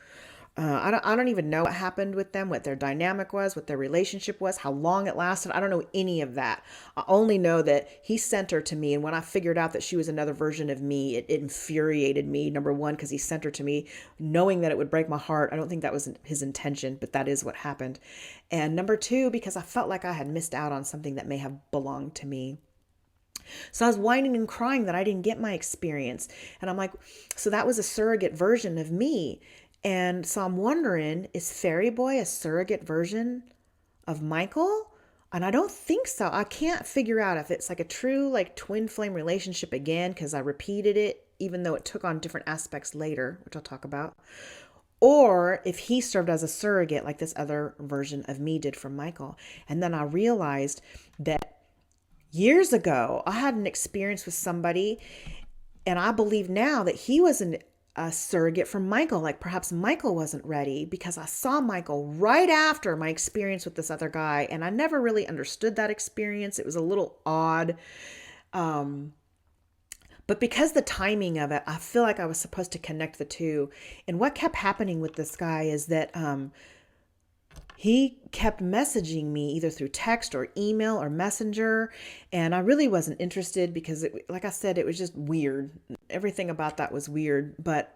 I don't even know what happened with them, what their dynamic was, what their relationship was, how long it lasted. I don't know any of that. I only know that he sent her to me. And when I figured out that she was another version of me, it infuriated me. Number one, because he sent her to me knowing that it would break my heart. I don't think that was his intention, but that is what happened. And number two, because I felt like I had missed out on something that may have belonged to me. So I was whining and crying that I didn't get my experience. And I'm like, so that was a surrogate version of me. And so I'm wondering, is Fairy Boy a surrogate version of Michael? And I don't think so. I can't figure out if it's like a true like twin flame relationship again, because I repeated it, even though it took on different aspects later, which I'll talk about. Or if he served as a surrogate like this other version of me did for Michael. And then I realized that years ago, I had an experience with somebody, and I believe now that he was a surrogate for Michael. Like perhaps Michael wasn't ready, because I saw Michael right after my experience with this other guy, and I never really understood that experience. It was a little odd. But because the timing of it, I feel like I was supposed to connect the two. And what kept happening with this guy is that he kept messaging me either through text or email or messenger. And I really wasn't interested because, like I said, it was just weird. Everything about that was weird. But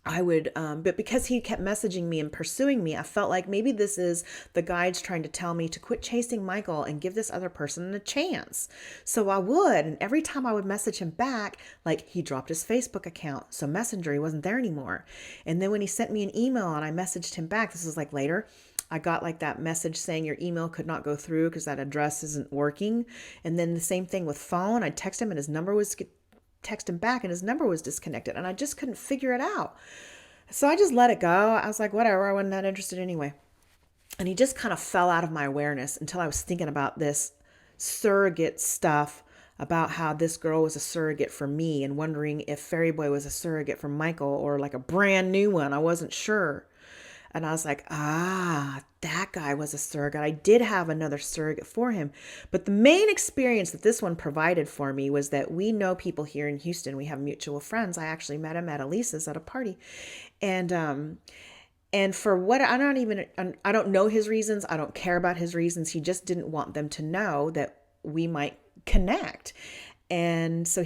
but because he kept messaging me and pursuing me, I felt like maybe this is the guides trying to tell me to quit chasing Michael and give this other person a chance. So I would. And every time I would message him back, like he dropped his Facebook account. So Messenger, he wasn't there anymore. And then when he sent me an email and I messaged him back, this was like later, I got like that message saying your email could not go through because that address isn't working. And then the same thing with phone. I'd text him and his number was text him back and his number was disconnected, and I just couldn't figure it out. So I just let it go. I was like, whatever, I wasn't that interested anyway. And he just kind of fell out of my awareness until I was thinking about this surrogate stuff, about how this girl was a surrogate for me, and wondering if Fairy Boy was a surrogate for Michael or like a brand new one. I wasn't sure. And I was like, that guy was a surrogate. I did have another surrogate for him. But the main experience that this one provided for me was that we know people here in Houston. We have mutual friends. I actually met him at Elisa's at a party. And for what, I don't know his reasons. I don't care about his reasons. He just didn't want them to know that we might connect. And so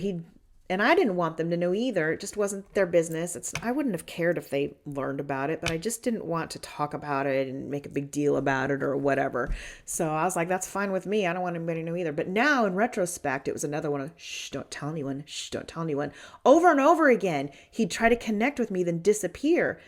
and I didn't want them to know either. It just wasn't their business. I wouldn't have cared if they learned about it, but I just didn't want to talk about it and make a big deal about it or whatever. So I was like, that's fine with me. I don't want anybody to know either. But now in retrospect, it was another one of, shh, don't tell anyone. Shh, don't tell anyone. Over and over again, he'd try to connect with me, then disappear.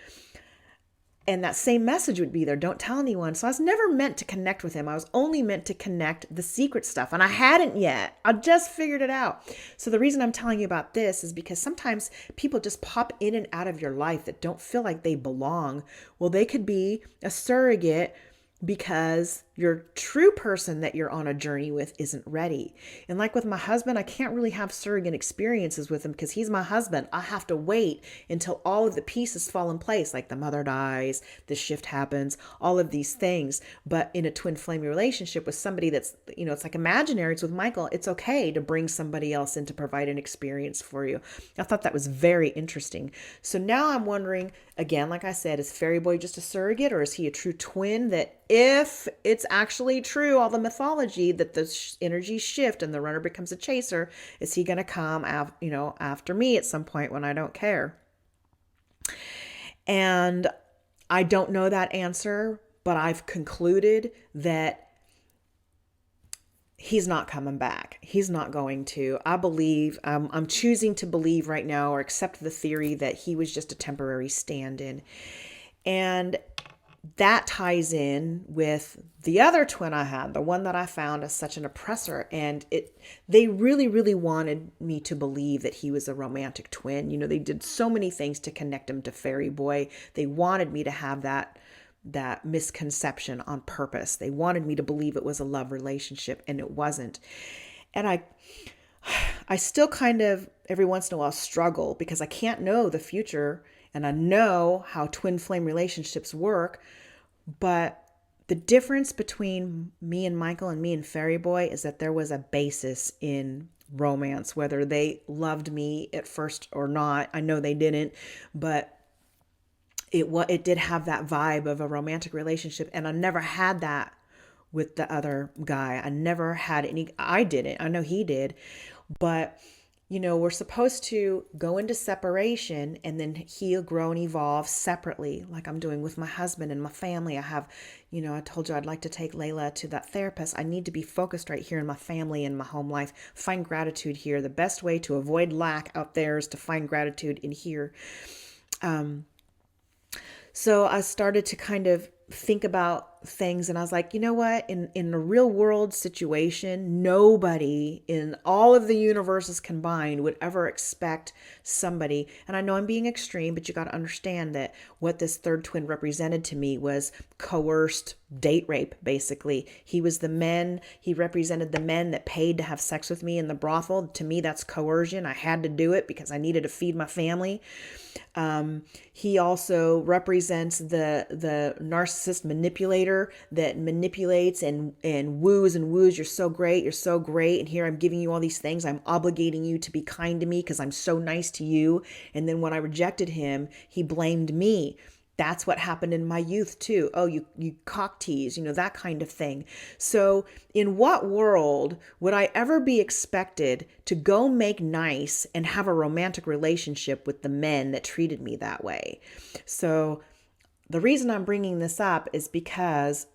And that same message would be there, don't tell anyone. So I was never meant to connect with him. I was only meant to connect the secret stuff. And I hadn't yet. I just figured it out. So the reason I'm telling you about this is because sometimes people just pop in and out of your life that don't feel like they belong. Well, they could be a surrogate because your true person that you're on a journey with isn't ready. And like with my husband, I can't really have surrogate experiences with him because he's my husband. I have to wait until all of the pieces fall in place, like the mother dies, the shift happens, all of these things. But in a twin flame relationship with somebody that's, it's like imaginary, it's with Michael, it's okay to bring somebody else in to provide an experience for you. I thought that was very interesting. So now I'm wondering, again, like I said, is Fairy Boy just a surrogate, or is he a true twin that, if it's actually true, all the mythology that the energies shift and the runner becomes a chaser, is he going to come after me at some point when I don't care? And I don't know that answer, but I've concluded that he's not coming back. He's not going to. I believe, I'm choosing to believe right now, or accept the theory that he was just a temporary stand-in. And that ties in with the other twin I had, the one that I found as such an oppressor. And they really, really wanted me to believe that he was a romantic twin. They did so many things to connect him to Fairy Boy. They wanted me to have that misconception on purpose. They wanted me to believe it was a love relationship, and it wasn't. And I still kind of every once in a while struggle because I can't know the future, and I know how twin flame relationships work, but the difference between me and Michael and me and Fairy Boy is that there was a basis in romance, whether they loved me at first or not. I know they didn't, but it did have that vibe of a romantic relationship, and I never had that with the other guy. I never had any. I didn't. I know he did, but we're supposed to go into separation and then heal, grow, and evolve separately, like I'm doing with my husband and my family. I have, I told you I'd like to take Layla to that therapist. I need to be focused right here in my family and my home life. Find gratitude here. The best way to avoid lack out there is to find gratitude in here. So I started to kind of think about things, and I was like, you know what? In a real world situation, nobody in all of the universes combined would ever expect somebody. And I know I'm being extreme, but you got to understand that what this third twin represented to me was coerced date rape, basically. He represented the men that paid to have sex with me in the brothel. To me, that's coercion. I had to do it because I needed to feed my family. He also represents the narcissist manipulator that manipulates and woos and woos. You're so great. You're so great. And here I'm giving you all these things. I'm obligating you to be kind to me because I'm so nice to you. And then when I rejected him, he blamed me. That's what happened in my youth too. Oh, you cock tease, that kind of thing. So in what world would I ever be expected to go make nice and have a romantic relationship with the men that treated me that way? So the reason I'm bringing this up is because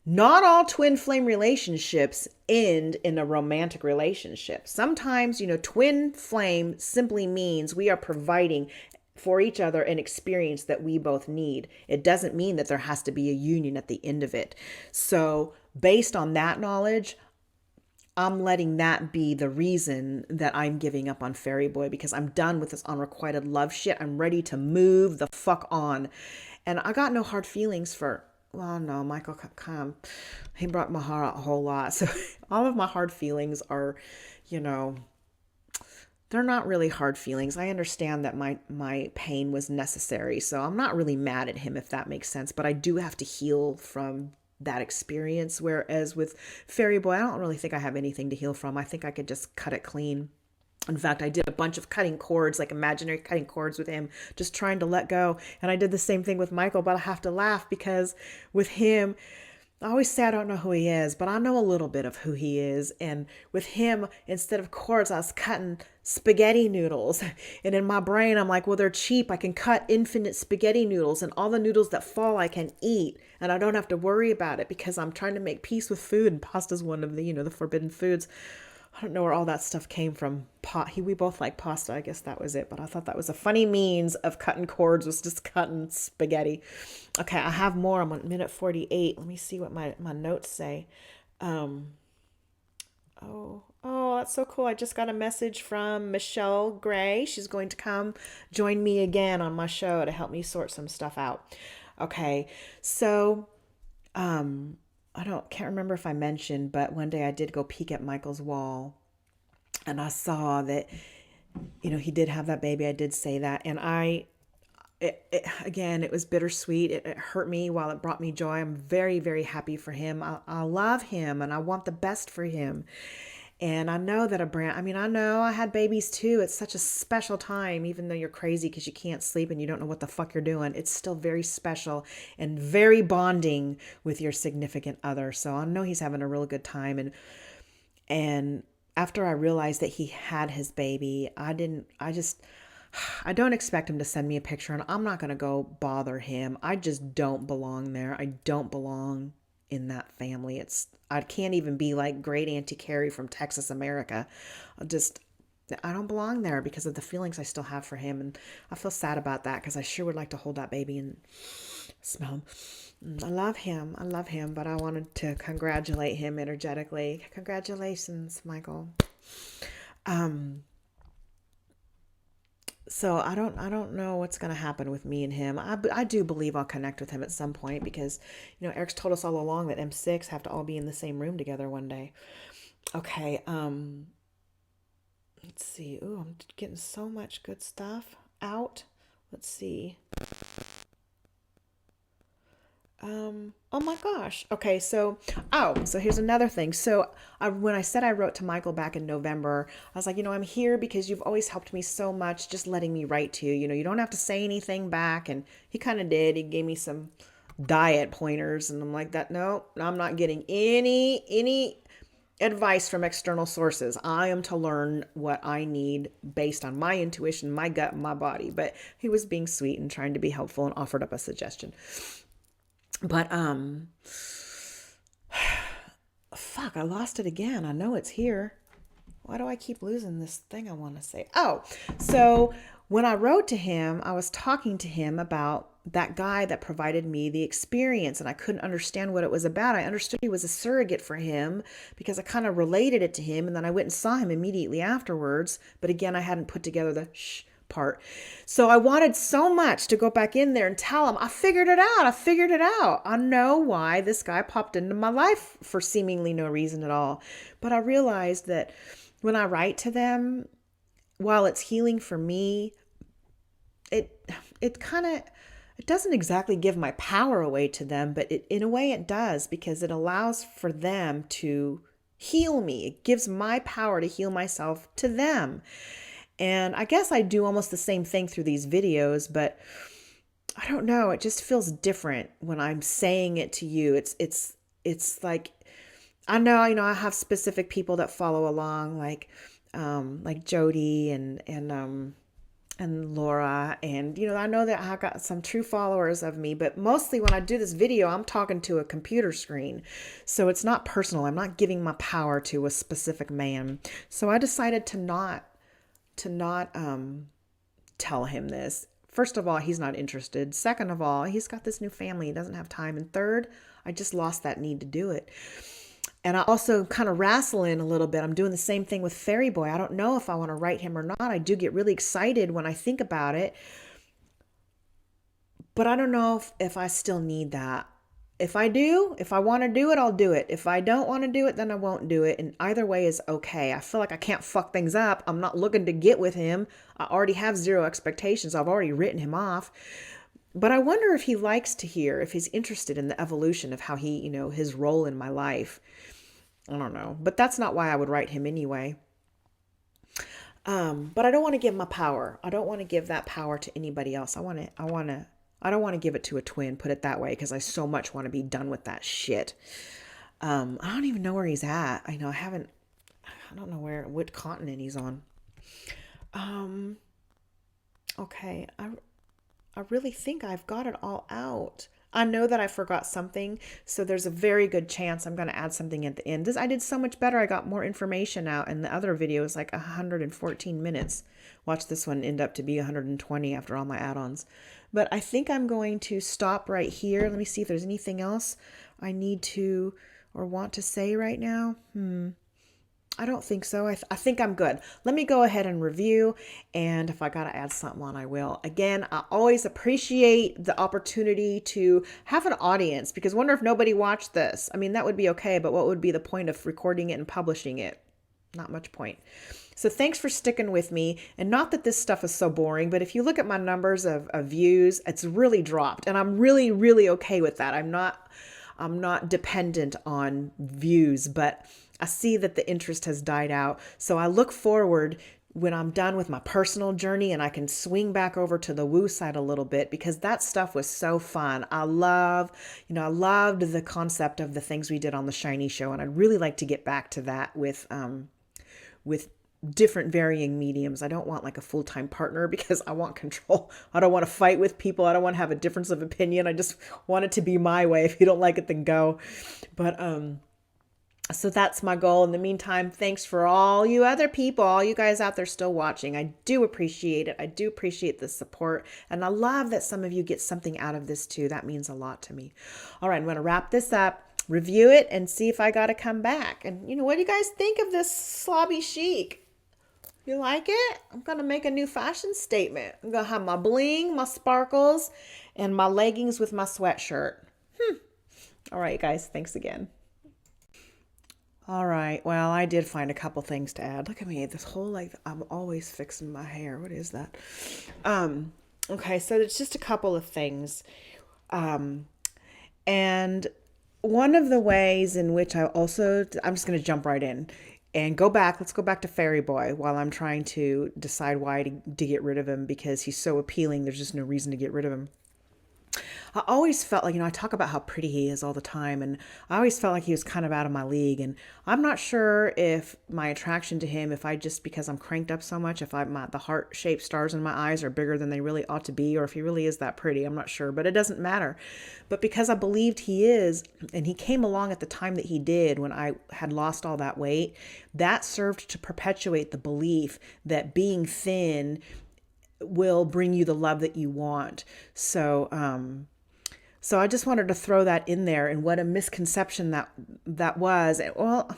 not all twin flame relationships end in a romantic relationship. Sometimes, twin flame simply means we are providing for each other an experience that we both need. It doesn't mean that there has to be a union at the end of it. So based on that knowledge, I'm letting that be the reason that I'm giving up on Fairy Boy, because I'm done with this unrequited love shit. I'm ready to move the fuck on. And I got no hard feelings for, well, no, Michael, come. He brought my heart out a whole lot. So all of my hard feelings are, they're not really hard feelings. I understand that my pain was necessary. So I'm not really mad at him, if that makes sense. But I do have to heal from that experience. Whereas with Fairy Boy, I don't really think I have anything to heal from. I think I could just cut it clean. In fact, I did a bunch of cutting cords, like imaginary cutting cords with him, just trying to let go. And I did the same thing with Michael, but I have to laugh because with him, I always say I don't know who he is, but I know a little bit of who he is. And with him, instead of cords, I was cutting spaghetti noodles. And in my brain, I'm like, well, they're cheap. I can cut infinite spaghetti noodles, and all the noodles that fall, I can eat. And I don't have to worry about it because I'm trying to make peace with food. And pasta's one of the, the forbidden foods. I don't know where all that stuff came from. We both like pasta. I guess that was it. But I thought that was a funny means of cutting cords, was just cutting spaghetti. Okay, I have more. I'm on minute 48. Let me see what my notes say. Oh, that's so cool. I just got a message from Michelle Gray. She's going to come join me again on my show to help me sort some stuff out. Okay, so Can't remember if I mentioned, but one day I did go peek at Michael's wall and I saw that, he did have that baby. I did say that. And again, it was bittersweet. It hurt me while it brought me joy. I'm very, very happy for him. I love him and I want the best for him. And I know that I know I had babies too. It's such a special time, even though you're crazy because you can't sleep and you don't know what the fuck you're doing. It's still very special and very bonding with your significant other. So I know he's having a real good time. And after I realized that he had his baby, I don't expect him to send me a picture and I'm not going to go bother him. I just don't belong there. I don't belong in that family. I can't even be like great Auntie Carrie from Texas, America. I don't belong there because of the feelings I still have for him. And I feel sad about that because I sure would like to hold that baby and smell him. I love him. I love him, but I wanted to congratulate him energetically. Congratulations, Michael. So I don't know what's going to happen with me and him. I do believe I'll connect with him at some point because, Eric's told us all along that M6 have to all be in the same room together one day. Okay. Let's see. Ooh, I'm getting so much good stuff out. Let's see. Oh my gosh. Okay, so here's another thing. So when I said I wrote to Michael back in November, I was like, I'm here because you've always helped me so much, just letting me write to you. You don't have to say anything back. And he kind of did. He gave me some diet pointers, and I'm like, no, I'm not getting any advice from external sources. I am to learn what I need based on my intuition, my gut, my body. But he was being sweet and trying to be helpful and offered up a suggestion. But, fuck, I lost it again. I know it's here. Why do I keep losing this thing I want to say? Oh, so when I wrote to him, I was talking to him about that guy that provided me the experience, and I couldn't understand what it was about. I understood he was a surrogate for him because I kind of related it to him, and then I went and saw him immediately afterwards. But again, I hadn't put together the part. So I wanted so much to go back in there and tell him, I figured it out. I know why this guy popped into my life for seemingly no reason at all. But I realized that when I write to them, while it's healing for me, it doesn't exactly give my power away to them, but in a way it does, because it allows for them to heal me. It gives my power to heal myself to them. And I guess I do almost the same thing through these videos, but I don't know. It just feels different when I'm saying it to you. It's like, I know, I have specific people that follow along, like Jody and Laura. And, I know that I got some true followers of me, but mostly when I do this video, I'm talking to a computer screen. So it's not personal. I'm not giving my power to a specific man. So I decided to not tell him this. First of all, he's not interested. Second of all, he's got this new family. He doesn't have time. And third, I just lost that need to do it. And I also kind of wrestle in a little bit. I'm doing the same thing with Fairy Boy. I don't know if I want to write him or not. I do get really excited when I think about it. But I don't know if I still need that. If I want to do it, I'll do it. If I don't want to do it, then I won't do it. And either way is okay. I feel like I can't fuck things up. I'm not looking to get with him. I already have zero expectations. I've already written him off. But I wonder if he likes to hear, if he's interested in the evolution of how he, his role in my life. I don't know. But that's not why I would write him anyway. But I don't want to give my power. I don't want to give that power to anybody else. I don't want to give it to a twin, put it that way, because I so much want to be done with that shit. I don't even know where he's at. I don't know what continent he's on. Okay. I really think I've got it all out. I know that I forgot something, so there's a very good chance I'm going to add something at the end. I did so much better. I got more information out, and the other video is like 114 minutes. Watch this one end up to be 120 after all my add-ons. But I think I'm going to stop right here. Let me see if there's anything else I need to or want to say right now. I don't think so. I think I'm good. Let me go ahead and review. And if I got to add something on, I will. Again, I always appreciate the opportunity to have an audience because I wonder if nobody watched this. I mean, that would be okay, but what would be the point of recording it and publishing it? Not much point. So thanks for sticking with me. And not that this stuff is so boring, but if you look at my numbers of views, it's really dropped. And I'm really, really okay with that. I'm not dependent on views, but I see that the interest has died out. So I look forward when I'm done with my personal journey and I can swing back over to the woo side a little bit because that stuff was so fun. I loved the concept of the things we did on the Shiny Show, and I'd really like to get back to that with different varying mediums. I don't want like a full-time partner because I want control. I don't want to fight with people. I don't want to have a difference of opinion. I just want it to be my way. If you don't like it, then go. But so that's my goal. In the meantime, thanks for all you other people, all you guys out there still watching. I do appreciate it. I do appreciate the support. And I love that some of you get something out of this too. That means a lot to me. All right, I'm going to wrap this up, review it, and see if I got to come back. And what do you guys think of this slobby chic? You like it? I'm going to make a new fashion statement. I'm going to have my bling, my sparkles, and my leggings with my sweatshirt. All right, guys. Thanks again. All right. Well, I did find a couple things to add. Look at me. This whole, I'm always fixing my hair. What is that? Okay. So it's just a couple of things. And one of the ways in which I'm just going to jump right in and go back. Let's go back to Fairy Boy while I'm trying to decide why to get rid of him because he's so appealing. There's just no reason to get rid of him. I always felt like, I talk about how pretty he is all the time, and I always felt like he was kind of out of my league. And I'm not sure if my attraction to him, because I'm cranked up so much, if the heart-shaped stars in my eyes are bigger than they really ought to be, or if he really is that pretty, I'm not sure, but it doesn't matter. But because I believed he is, and he came along at the time that he did when I had lost all that weight, that served to perpetuate the belief that being thin will bring you the love that you want. So I just wanted to throw that in there, and what a misconception that was. Well,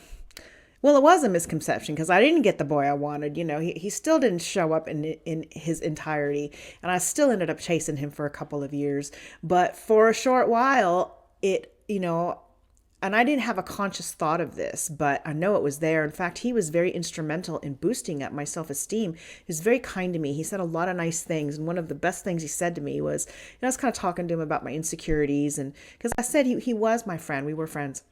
it was a misconception because I didn't get the boy I wanted. He still didn't show up in his entirety, and I still ended up chasing him for a couple of years. But for a short while, and I didn't have a conscious thought of this, but I know it was there. In fact, he was very instrumental in boosting up my self-esteem. He was very kind to me. He said a lot of nice things. And one of the best things he said to me was, I was kind of talking to him about my insecurities. And because I said he was my friend, we were friends.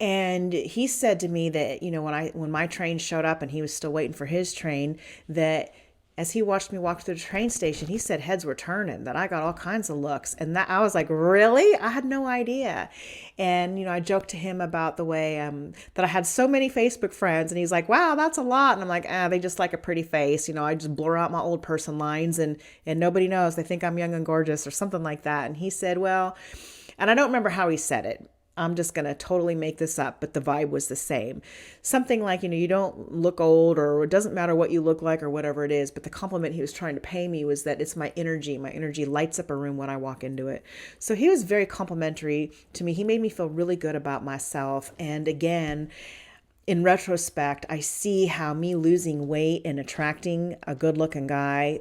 And he said to me that, when my train showed up and he was still waiting for his train, that as he watched me walk through the train station, he said heads were turning, that I got all kinds of looks. And that I was like, really? I had no idea. And, I joked to him about the way that I had so many Facebook friends. And he's like, wow, that's a lot. And I'm like, they just like a pretty face. I just blur out my old person lines and nobody knows. They think I'm young and gorgeous or something like that. And he said, well, and I don't remember how he said it. I'm just going to totally make this up, but the vibe was the same. Something like, you don't look old, or it doesn't matter what you look like or whatever it is. But the compliment he was trying to pay me was that it's my energy. My energy lights up a room when I walk into it. So he was very complimentary to me. He made me feel really good about myself. And again, in retrospect, I see how me losing weight and attracting a good looking guy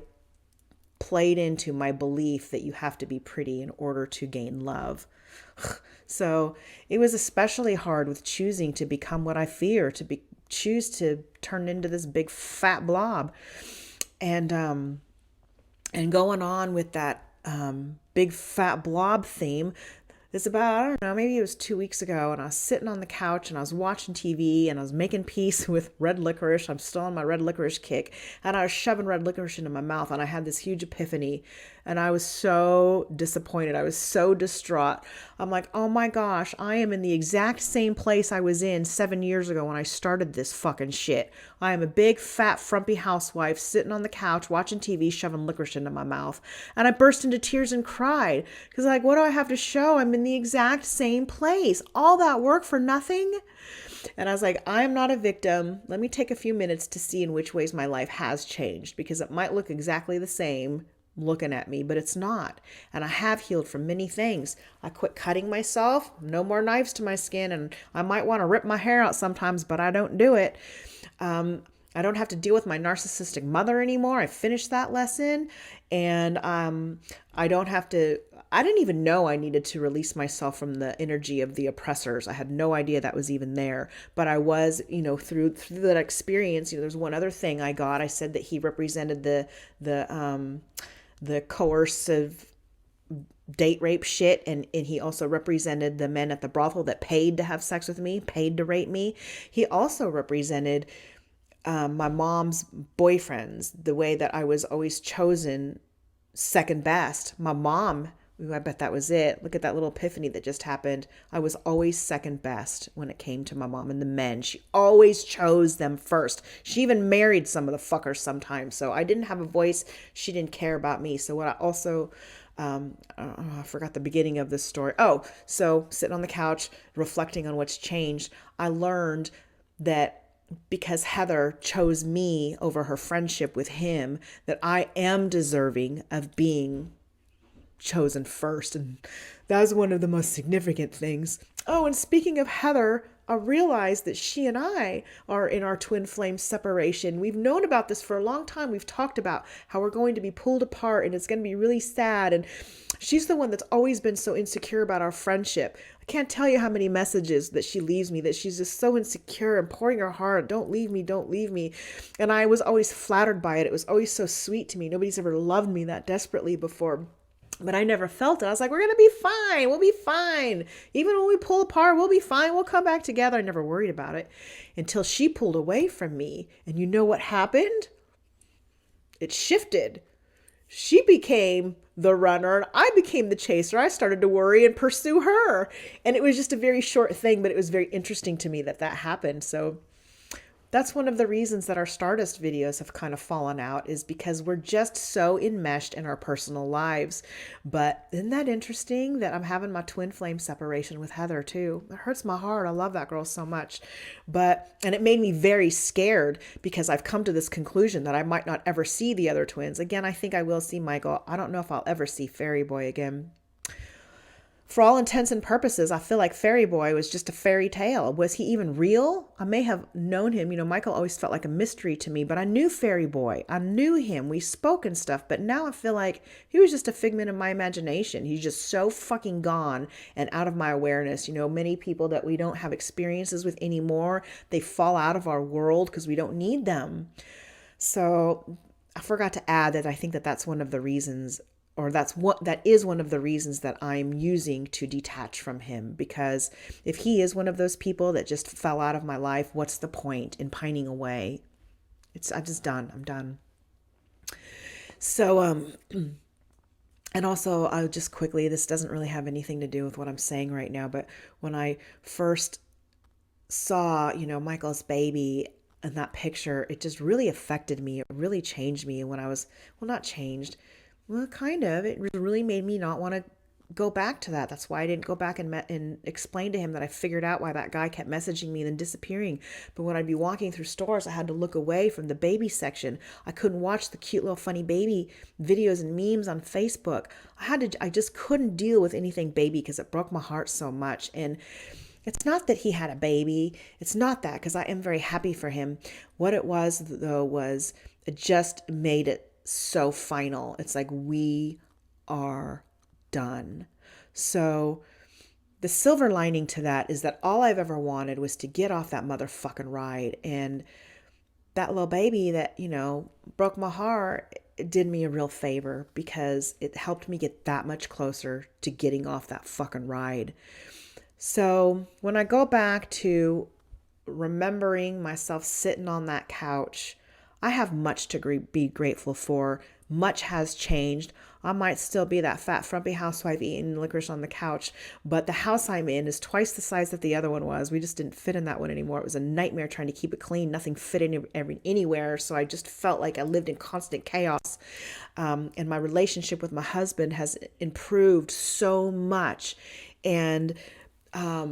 played into my belief that you have to be pretty in order to gain love. So it was especially hard with choosing to become what I fear, choose to turn into this big fat blob, and going on with that big fat blob theme. It's about, I don't know, maybe it was 2 weeks ago, and I was sitting on the couch and I was watching TV and I was making peace with red licorice. I'm still on my red licorice kick, and I was shoving red licorice into my mouth, and I had this huge epiphany, and I was so disappointed. I was so distraught. I'm like, oh my gosh, I am in the exact same place I was in 7 years ago when I started this fucking shit. I am a big, fat, frumpy housewife sitting on the couch watching TV, shoving licorice into my mouth. And I burst into tears and cried because, like, what do I have to show? I'm in the exact same place. All that work for nothing? And I was like, I am not a victim. Let me take a few minutes to see in which ways my life has changed, because it might look exactly the same, looking at me, but it's not. And I have healed from many things. I quit cutting myself, no more knives to my skin, and I might want to rip my hair out sometimes, but I don't do it. I don't have to deal with my narcissistic mother anymore. I finished that lesson. And I don't have to, I didn't even know I needed to release myself from the energy of the oppressors. I had no idea that was even there. But I was, through that experience, there's one other thing I got. I said that he represented the coercive date rape shit, and he also represented the men at the brothel that paid to have sex with me, paid to rape me. He also represented my mom's boyfriends, the way that I was always chosen second best. My mom, I bet that was it. Look at that little epiphany that just happened. I was always second best when it came to my mom and the men. She always chose them first. She even married some of the fuckers sometimes. So I didn't have a voice. She didn't care about me. So what I also, I forgot the beginning of this story. Oh, so sitting on the couch, reflecting on what's changed, I learned that because Heather chose me over her friendship with him, that I am deserving of being chosen first. And that was one of the most significant things. Oh, and speaking of Heather, I realized that she and I are in our twin flame separation. We've known about this for a long time. We've talked about how we're going to be pulled apart and it's going to be really sad. And she's the one that's always been so insecure about our friendship. I can't tell you how many messages that she leaves me, that she's just so insecure and pouring her heart, don't leave me, don't leave me. And I was always flattered by it. It was always so sweet to me. Nobody's ever loved me that desperately before. But I never felt it. I was like, we're going to be fine. We'll be fine. Even when we pull apart, we'll be fine. We'll come back together. I never worried about it until she pulled away from me. And you know what happened? It shifted. She became the runner and I became the chaser. I started to worry and pursue her. And it was just a very short thing, but it was very interesting to me that happened. So that's one of the reasons that our Stardust videos have kind of fallen out, is because we're just so enmeshed in our personal lives. But isn't that interesting that I'm having my twin flame separation with Heather too? It hurts my heart. I love that girl so much. And it made me very scared because I've come to this conclusion that I might not ever see the other twins. Again, I think I will see Michael. I don't know if I'll ever see Fairy Boy again. For all intents and purposes, I feel like Fairy Boy was just a fairy tale. Was he even real? I may have known him. Michael always felt like a mystery to me, but I knew Fairy Boy. I knew him. We spoke and stuff, but now I feel like he was just a figment of my imagination. He's just so fucking gone and out of my awareness. Many people that we don't have experiences with anymore, they fall out of our world because we don't need them. So I forgot to add that I think that that's one of the reasons, or that is one of the reasons that I'm using to detach from him. Because if he is one of those people that just fell out of my life, what's the point in pining away? I'm just done. I'm done. So, and also I'll just quickly, this doesn't really have anything to do with what I'm saying right now, but when I first saw, Michael's baby in that picture, it just really affected me. It really changed me. And when I was, well, not changed, well, kind of. It really made me not want to go back to that. That's why I didn't go back and explain to him that I figured out why that guy kept messaging me and then disappearing. But when I'd be walking through stores, I had to look away from the baby section. I couldn't watch the cute little funny baby videos and memes on Facebook. I just couldn't deal with anything baby because it broke my heart so much. And it's not that he had a baby. It's not that, because I am very happy for him. What it was, though, was it just made it so final. It's like, we are done. So the silver lining to that is that all I've ever wanted was to get off that motherfucking ride. And that little baby that, broke my heart, it did me a real favor because it helped me get that much closer to getting off that fucking ride. So when I go back to remembering myself sitting on that couch, I have much to be grateful for. Much has changed. I might still be that fat, frumpy housewife eating licorice on the couch, but the house I'm in is twice the size that the other one was. We just didn't fit in that one anymore. It was a nightmare trying to keep it clean. Nothing fit anywhere, so I just felt like I lived in constant chaos. And my relationship with my husband has improved so much. And I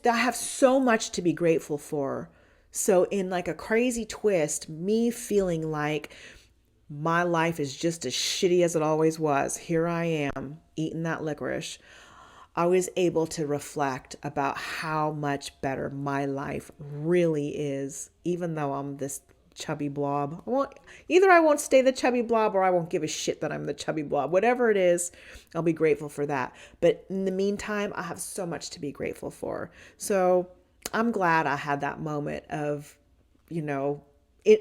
have so much to be grateful for. So in like a crazy twist, me feeling like my life is just as shitty as it always was. Here I am eating that licorice. I was able to reflect about how much better my life really is, even though I'm this chubby blob. Well, either I won't stay the chubby blob or I won't give a shit that I'm the chubby blob. Whatever it is, I'll be grateful for that. But in the meantime, I have so much to be grateful for. So I'm glad I had that moment of, you know,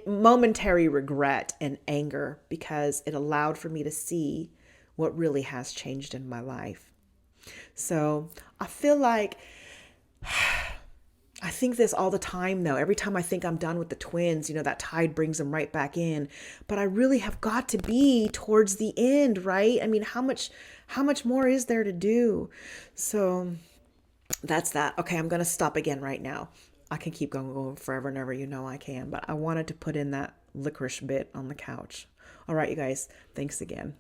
momentary regret and anger because it allowed for me to see what really has changed in my life. So I feel like I think this all the time though. Every time I think I'm done with the twins, that tide brings them right back in. But I really have got to be towards the end, right? I mean, how much more is there to do? So that's that. Okay, I'm gonna stop again right now. I can keep going forever and ever, I can, but I wanted to put in that licorice bit on the couch. All right, you guys, thanks again.